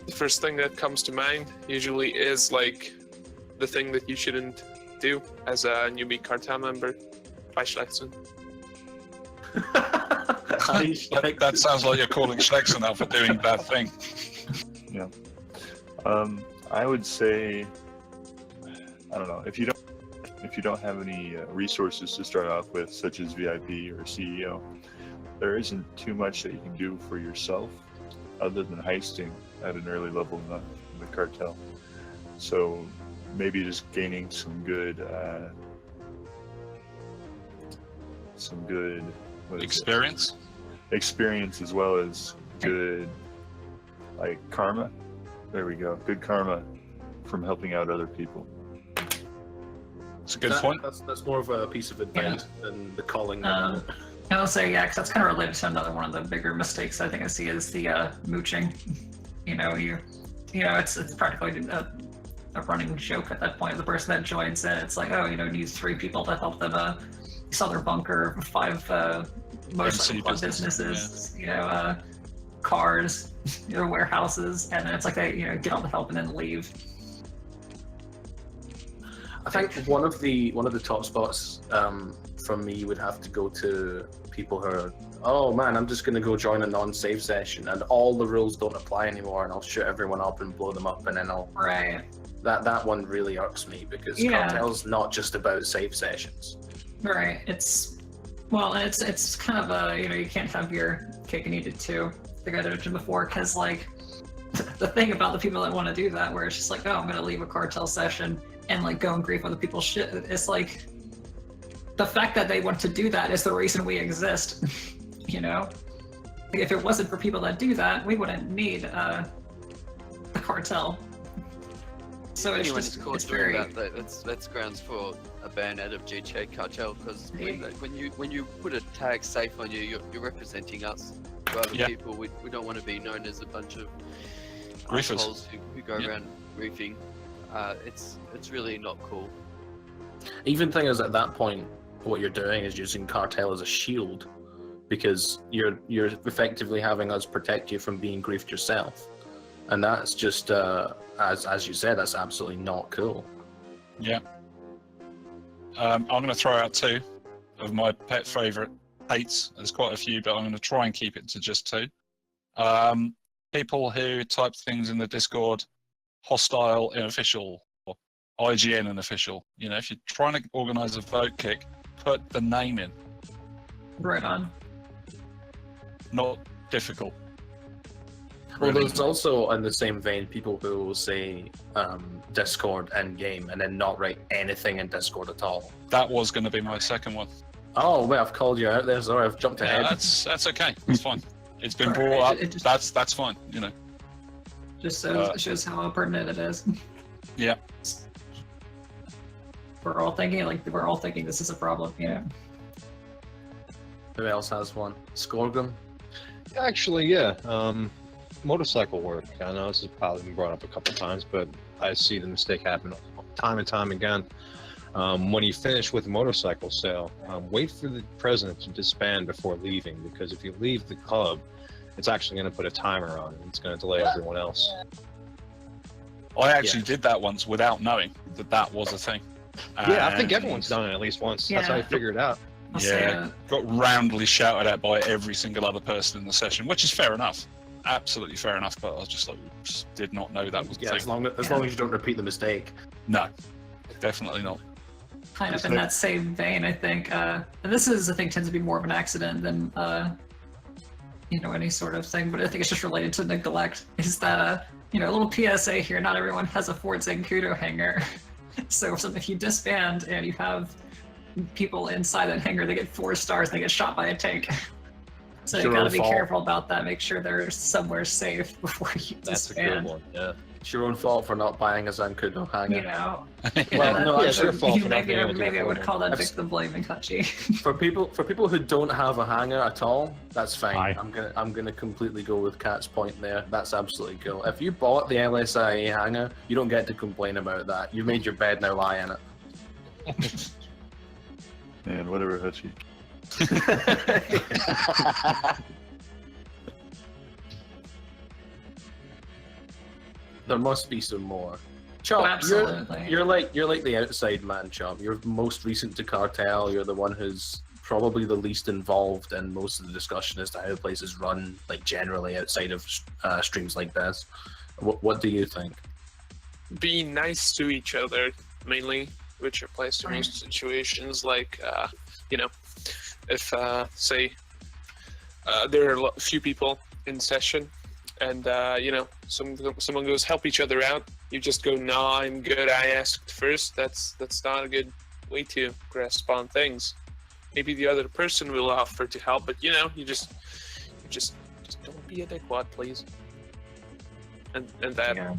The first thing that comes to mind usually is like the thing that you shouldn't do as a newbie cartel member. Beischlechten. That sounds like you're calling Schleckson out for doing that thing. Yeah. I would say, I don't know, if you don't have any resources to start off with, such as VIP or CEO, there isn't too much that you can do for yourself other than heisting at an early level in the cartel. So maybe just gaining some good experience. Experience, as well as good, like, karma. There we go. Good karma from helping out other people. It's a good point. That's more of a piece of advice than the calling. I'll say, yeah, because that's kind of related to another one of the bigger mistakes I think I see is the mooching. It's practically a running joke at that point. The person that joins in, it's like, oh, needs 3 people to help them sell their bunker, 5 motorcycle businesses, cars, warehouses, and then it's like they get all the help and then leave. I think one of the top spots from me would have to go to people who are, oh man, I'm just going to go join a non-save session and all the rules don't apply anymore, and I'll shoot everyone up and blow them up, and then I'll that one really irks me, because Cartel's not just about save sessions. Right. It's kind of a you can't have your cake and eat it too. I think I mentioned before, because like the thing about the people that want to do that, where it's just like, oh, I'm gonna leave a cartel session and like go and grief other people's shit. It's like the fact that they want to do that is the reason we exist. If it wasn't for people that do that, we wouldn't need the cartel. So it's it's very that's grounds for a ban out of GTA Cartel, because when you put a tag safe on you, you're representing us to other people. We don't want to be known as a bunch of assholes who go around griefing. It's really not cool. Even thing is, at that point, what you're doing is using Cartel as a shield, because you're effectively having us protect you from being griefed yourself, and that's just as you said, that's absolutely not cool. Yeah. I'm going to throw out 2 of my pet favorite hates. There's quite a few, but I'm going to try and keep it to just 2. People who type things in the Discord, hostile unofficial, or IGN unofficial. If you're trying to organize a vote kick, put the name in. Right on. Not difficult. Well, there's also, in the same vein, people who will say Discord endgame and then not write anything in Discord at all. That was going to be my second one. Oh, wait, I've called you out there. Sorry, I've jumped ahead. That's okay. That's fine. It's been brought up. That's fine. Just shows how pertinent it is. Yeah. We're all thinking this is a problem. Who else has one? Skorgum? Actually, yeah. Motorcycle work. I know this has probably been brought up a couple times, but I see the mistake happen time and time again. When you finish with a motorcycle sale, wait for the president to disband before leaving, because if you leave the club, it's actually going to put a timer on it. It's going to delay everyone else. I actually did that once without knowing that was a thing. Yeah, I think everyone's done it at least once. That's how I figured it out. Yeah, got roundly shouted at by every single other person in the session, which is fair enough. Absolutely fair enough, but I was just like, did not know that was the thing. As long as you don't repeat the mistake. No, definitely not. Kind of in that same vein, I think, and this is, I think, tends to be more of an accident than any sort of thing, but I think it's just related to neglect. Is that a little PSA here? Not everyone has a Fort Zancudo hangar, so if you disband and you have people inside that hangar, they get 4 stars, they get shot by a tank. So you gotta be careful about that. Make sure they're somewhere safe before you disband. That's a good one. Yeah. It's your own fault for not buying a Zancudo hangar. Well, no, it's your fault for not being able to maybe I would afford call that victim blaming, Hachi. For people who don't have a hangar at all, that's fine. Aye. I'm gonna completely go with Kat's point there. That's absolutely cool. If you bought the LSIA hangar, you don't get to complain about that. You've made your bed, now lie in it. And whatever, Hutchie. There must be some more. Chop, absolutely. you're like the outside man, Chop. You're most recent to Cartel. You're the one who's probably the least involved in most of the discussion as to how the place is run, like generally outside of streams like this. What do you think? Be nice to each other, mainly, which applies to most situations. Like, if say there are a few people in session, and someone goes help each other out, you just go, no, I'm good, I asked first. That's not a good way to grasp on things. Maybe the other person will offer to help, but you just don't be a dickwad, please. And that. Yeah.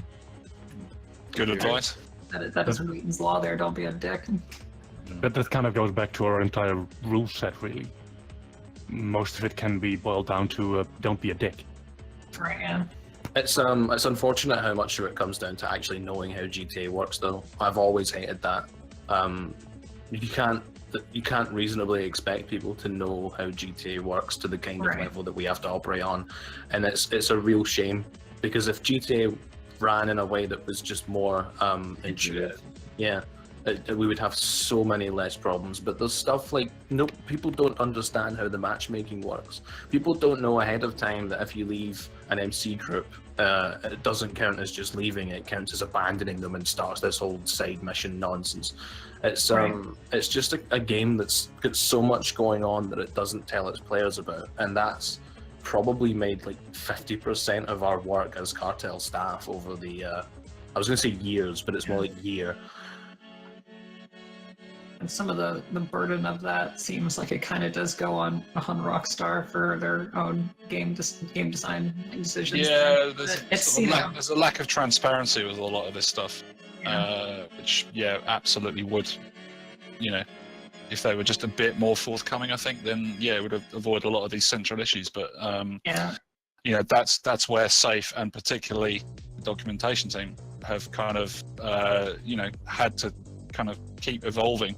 Good advice. That is Wheaton's law there. Don't be a dick. But that kind of goes back to our entire rule set, really. Most of it can be boiled down to don't be a dick. Right, yeah. It's unfortunate how much of it comes down to actually knowing how GTA works, though. I've always hated that. You can't reasonably expect people to know how GTA works to the kind of level that we have to operate on, and it's a real shame, because if GTA ran in a way that was just more intuitive, we would have so many less problems. But there's stuff like, people don't understand how the matchmaking works. People don't know ahead of time that if you leave an MC group, it doesn't count as just leaving, it counts as abandoning them and starts this whole side mission nonsense. It's just a game that's got so much going on that it doesn't tell its players about, and that's probably made like 50% of our work as Cartel staff over the I was gonna say years, but it's more like year. And some of the burden of that seems like it kind of does go on Rockstar for their own game design decisions. Yeah, there's a lack of transparency with a lot of this stuff, which absolutely would, if they were just a bit more forthcoming, I think, then it would avoid a lot of these central issues. But that's where Safe and particularly the documentation team have kind of had to kind of keep evolving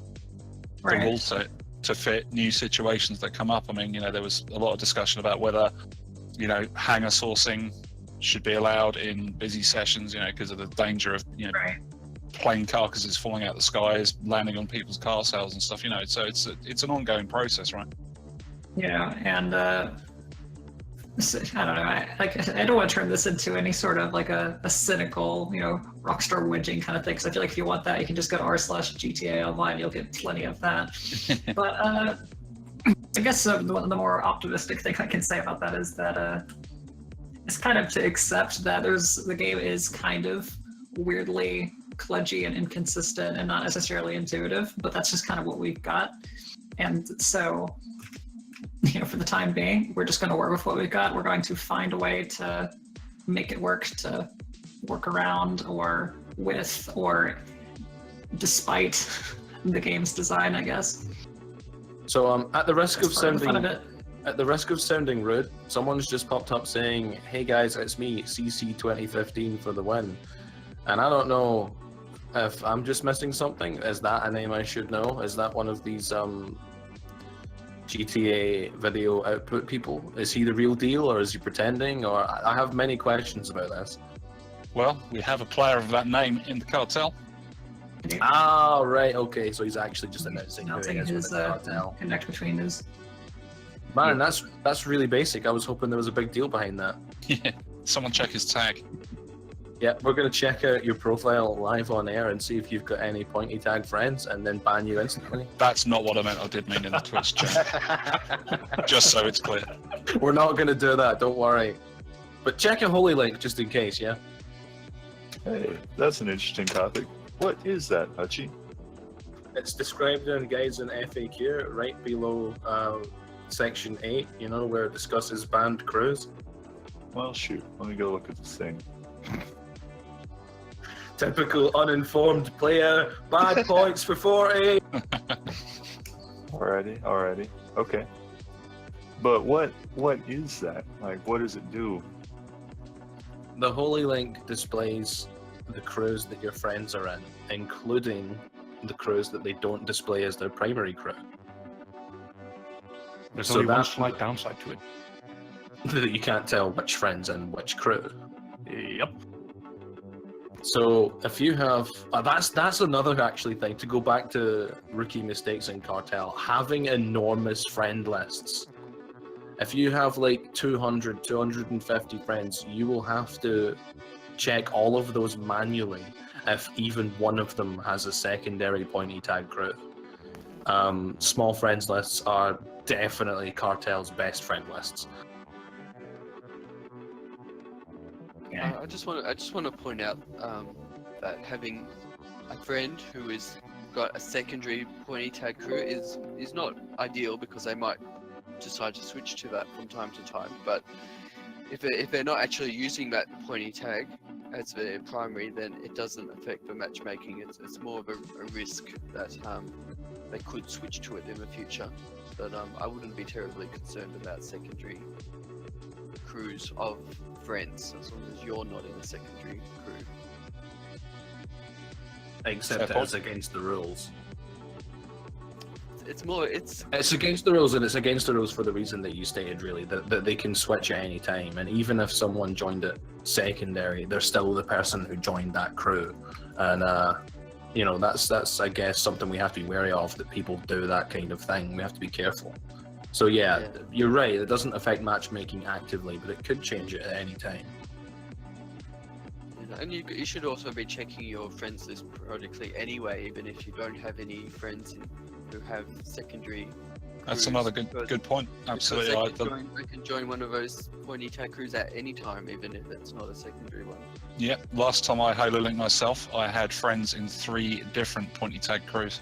the rule set to fit new situations that come up. I mean, there was a lot of discussion about whether hangar sourcing should be allowed in busy sessions, because of the danger of plane carcasses falling out the skies, landing on people's car cells and stuff. So it's an ongoing process, right? And I don't know. I don't want to turn this into any sort of like a cynical, Rockstar whinging kind of thing. Because I feel like if you want that, you can just go to r/GTA Online. You'll get plenty of that. But I guess the more optimistic thing I can say about that is that it's kind of to accept that the game is kind of weirdly kludgy and inconsistent and not necessarily intuitive. But that's just kind of what we've got, and so. For the time being, we're just going to work with what we've got. We're going to find a way to make it work, to work around or with or despite the game's design, I guess. So at the risk of sounding rude, someone's just popped up saying, "Hey guys, it's me, CC 2015 for the win." And I don't know if I'm just missing something. Is that a name I should know? Is that one of these GTA video output people? Is he the real deal, or is he pretending? Or I have many questions about this. Well, we have a player of that name in the cartel. Ah, right, okay, so he's actually just announcing his connect between his. Man, that's really basic. I was hoping there was a big deal behind that. Yeah, someone check his tag. Yeah, we're going to check out your profile live on air and see if you've got any pointy tag friends, and then ban you instantly. That's not what I meant. I did mean in the Twitch chat. Just so it's clear. We're not going to do that, don't worry. But check a holy link just in case, yeah? Hey, that's an interesting topic. What is that, Hutchie? It's described in Guides and FAQ right below section 8, you know, where it discusses banned crews. Well, shoot. Let me go look at this thing. Typical uninformed player. Bad points for 40. Alrighty. Okay. But what is that? Like, what does it do? The holy link displays the crews that your friends are in, including the crews that they don't display as their primary crew. There's only one slight downside to it. That you can't tell which friend's in which crew. Yep. So if you have, that's another actually thing, to go back to rookie mistakes in Cartel, having enormous friend lists. If you have like 200, 250 friends, you will have to check all of those manually if even one of them has a secondary pointy tag crew. Small friends lists are definitely Cartel's best friend lists. I just want to point out that having a friend who is got a secondary pointy tag crew is not ideal, because they might decide to switch to that from time to time. But if they're not actually using that pointy tag as their primary, then it doesn't affect the matchmaking. It's more of a risk that they could switch to it in the future. But I wouldn't be terribly concerned about secondary crews of friends, as long as you're not in a secondary crew. Except it's against the rules. It's against the rules, and it's against the rules for the reason that you stated, really, that they can switch at any time, and even if someone joined it secondary, they're still the person who joined that crew. And you know, that's I guess something we have to be wary of, that people do that kind of thing. We have to be careful. So yeah, you're right, it doesn't affect matchmaking actively, but it could change it at any time. And you should also be checking your friends list periodically anyway, even if you don't have any friends who have secondary crews. That's another good point. Absolutely. They can join one of those pointy tag crews at any time, even if it's not a secondary one. Yeah, last time I Halo linked myself, I had friends in 3 different pointy tag crews.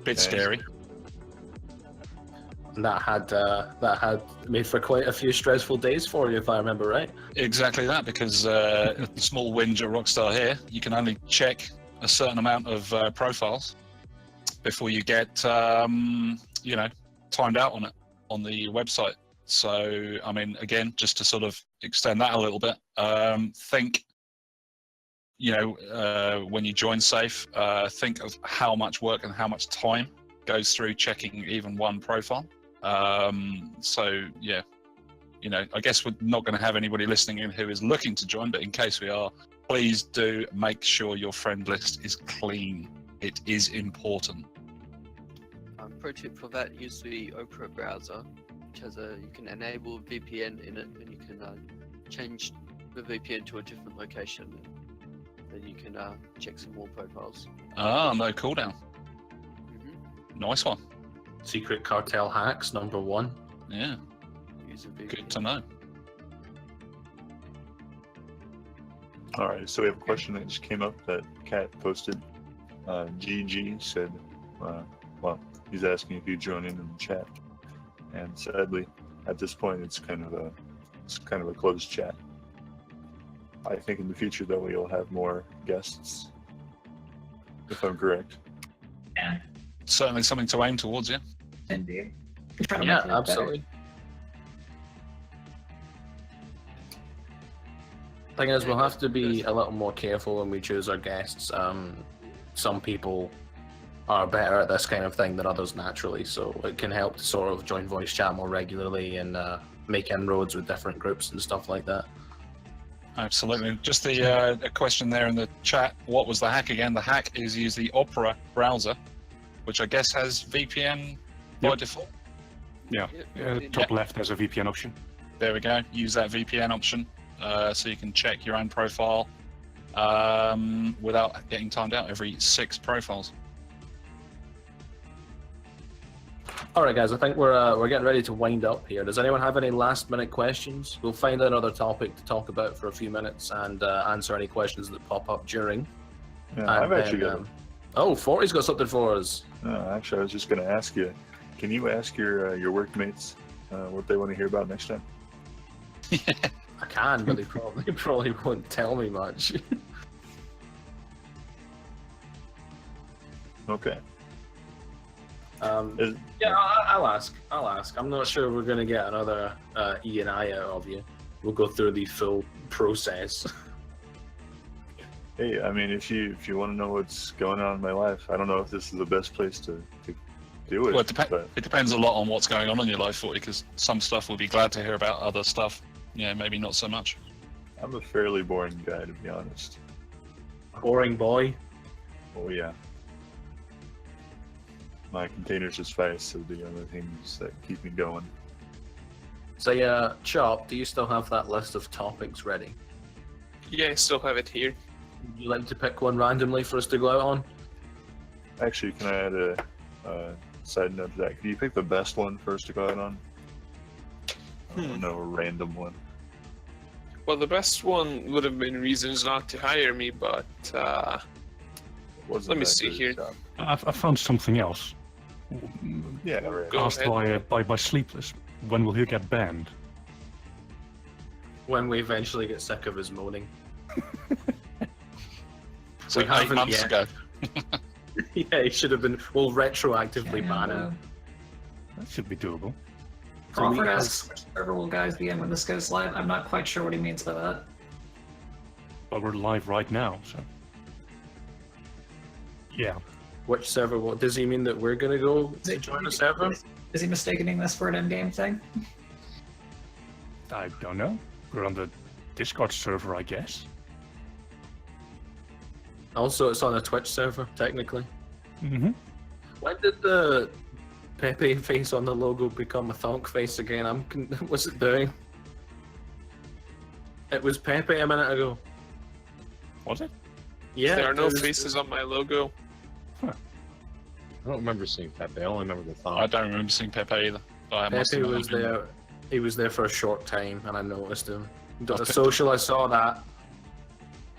Bit scary. And that had made for quite a few stressful days for you, if I remember right. Exactly that, because a small whinge at Rockstar here, you can only check a certain amount of profiles before you get, you know, timed out on it on the website. So, I mean, again, just to sort of extend that a little bit, think, you know, when you join Safe, think of how much work and how much time goes through checking even one profile. So, yeah, you know, I guess we're not going to have anybody listening in who is looking to join, but in case we are, please do make sure your friend list is clean. It is important. Pro tip for that, use the Opera browser, which has you can enable VPN in it, and you can change the VPN to a different location. Then you can check some more profiles. Ah, no cooldown. Nice one. Secret Cartel hacks, number 1. Yeah. Good to know. Alright, so we have a question that just came up that Kat posted. GG said, well, he's asking if you join in the chat. And sadly, at this point, it's kind of a closed chat. I think in the future, though, we'll have more guests, if I'm correct. Yeah. Certainly something to aim towards, yeah. Indeed. Yeah, absolutely. Thing is, we'll have to be a little more careful when we choose our guests. Some people are better at this kind of thing than others naturally, so it can help to sort of join voice chat more regularly and make inroads with different groups and stuff like that. Absolutely. Just a question there in the chat. What was the hack again? The hack is use the Opera browser, which I guess has VPN by default. Yeah, top left has a VPN option. There we go. Use that VPN option so you can check your own profile without getting timed out every 6 profiles. All right, guys. I think we're getting ready to wind up here. Does anyone have any last-minute questions? We'll find another topic to talk about for a few minutes and answer any questions that pop up during. Yeah, I've actually got. Oh, 40's got something for us. Actually, I was just going to ask you. Can you ask your workmates what they want to hear about next time? I can, but they probably won't tell me much. Okay. Yeah, I'll ask. I'm not sure we're gonna get another E and I out of you. We'll go through the full process. Hey, I mean, if you want to know what's going on in my life, I don't know if this is the best place to do it. Well, but it depends a lot on what's going on in your life, 40, because some stuff we'll be glad to hear about, other stuff, yeah, maybe not so much. I'm a fairly boring guy, to be honest. Boring boy. Oh yeah. My containers suffice to the other things that keep me going. So yeah, Chop, do you still have that list of topics ready? Yeah, I still have it here. Would you like to pick one randomly for us to go out on? Actually, can I add a side note to that? Can you pick the best one for us to go out on? No, a random one. Well, the best one would have been reasons not to hire me, but let me see here. I found something else. Yeah, right. Asked by Sleepless, when will he get banned? When we eventually get sick of his moaning. So 8 months ago. Yeah, he should have been. We'll retroactively ban him. That should be doable. Crawford asks which server will guys be in when this goes live. I'm not quite sure what he means by that. But we're live right now, so. Yeah. Which server? What does he mean that we're gonna go to join a server? Is he mistaking this for an in-game thing? I don't know. We're on the Discord server, I guess. Also, it's on a Twitch server, technically. Mm-hmm. When did the Pepe face on the logo become a thonk face again? What's it doing? It was Pepe a minute ago. Was it? Yeah. There are no faces on my logo. I don't remember seeing Pepe. I only remember the thong. I don't remember seeing Pepe either. Pepe was there. He was there for a short time, and I noticed him. On the social, I saw that.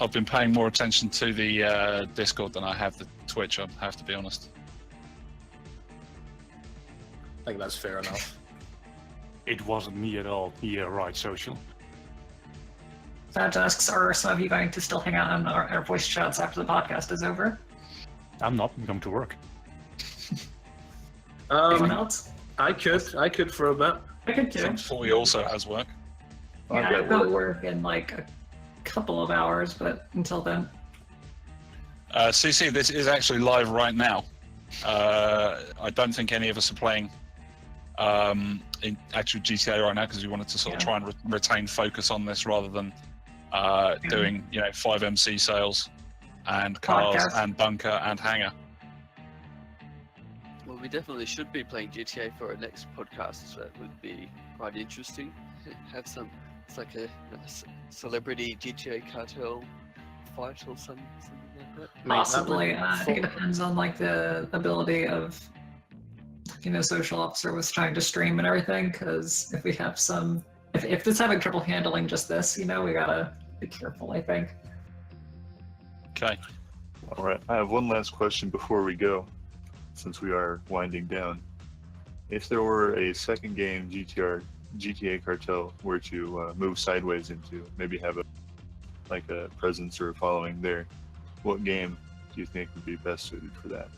I've been paying more attention to the Discord than I have the Twitch, I have to be honest. I think that's fair enough. It wasn't me at all. Yeah, right, social. That asks, are some of you going to still hang out on our voice chats after the podcast is over? I'm not going to work. Anyone else? I could for a bit. I could too. 40 also has work. Yeah, I've got work in like a couple of hours, but until then. CC, this is actually live right now. I don't think any of us are playing in actual GTA right now because we wanted to sort of try and retain focus on this rather than doing 5 MC sales and cars and bunker and hangar. Well, we definitely should be playing GTA for our next podcast. So that would be quite interesting. Have some, it's like a celebrity GTA Cartel fight or something like that. Possibly. I think it depends on like the ability of social officer was trying to stream and everything. Because if we have some, if it's having trouble handling just this, we gotta be careful. I think. Okay. All right. I have one last question before we go, since we are winding down. If there were a second game GTA Cartel were to move sideways into, maybe have a presence or a following there, what game do you think would be best suited for that?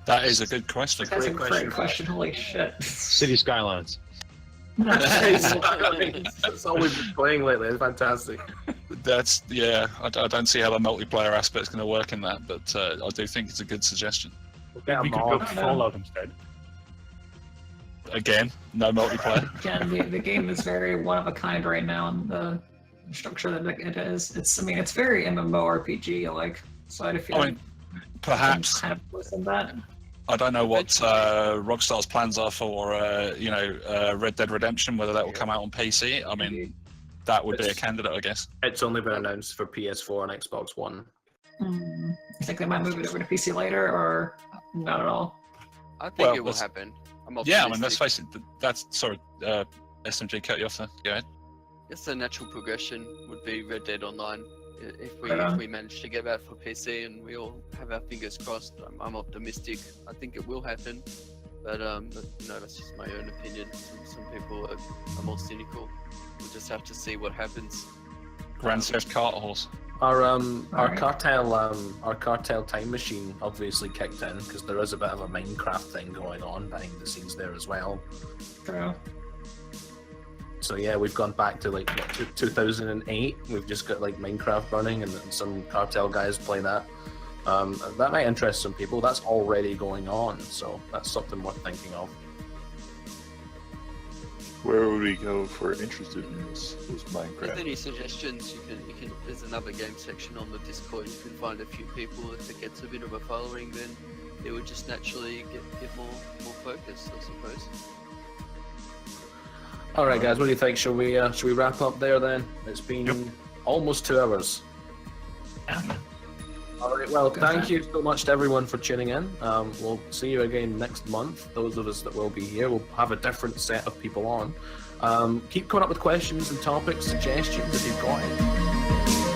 That is a good question. That's a great question. Holy shit. City Skylines. That's all we've been playing lately. It's fantastic. That's I don't see how the multiplayer aspect is going to work in that, but I do think it's a good suggestion. We could go Fallout instead. Again, no multiplayer. Again, the game is very one of a kind right now in the structure that it is. It's very MMORPG like. So I feel perhaps kind of listen that. I don't know what Rockstar's plans are for Red Dead Redemption, whether that will come out on PC. I mean, that would be a candidate, I guess. It's only been announced for PS4 and Xbox One. You think they might move it over to PC later, or not at all? I think it will happen. Yeah, I mean, let's face it. That's sorry, SMG cut you off there. Go ahead. Yes, the natural progression would be Red Dead Online. If we manage to get that for PC and we all have our fingers crossed, I'm optimistic. I think it will happen, but that's just my own opinion. Some people are more cynical. We'll just have to see what happens. Grand Theft Cart Horse. Our cartel time machine obviously kicked in because there is a bit of a Minecraft thing going on behind the scenes there as well. True. So yeah, we've gone back to like 2008. We've just got like Minecraft running and some cartel guys play that. That might interest some people. That's already going on, so that's something worth thinking of. Where would we go for interested news with Minecraft? If any suggestions, you can. There's another game section on the Discord. You can find a few people. If it gets a bit of a following, then it would just naturally get more focused, I suppose. All right, guys, what do you think? Shall we wrap up there then? It's been almost 2 hours. Yeah. All right, well, thank you so much to everyone for tuning in. We'll see you again next month. Those of us that will be here, we'll have a different set of people on. Keep coming up with questions and topics, suggestions if you've got any.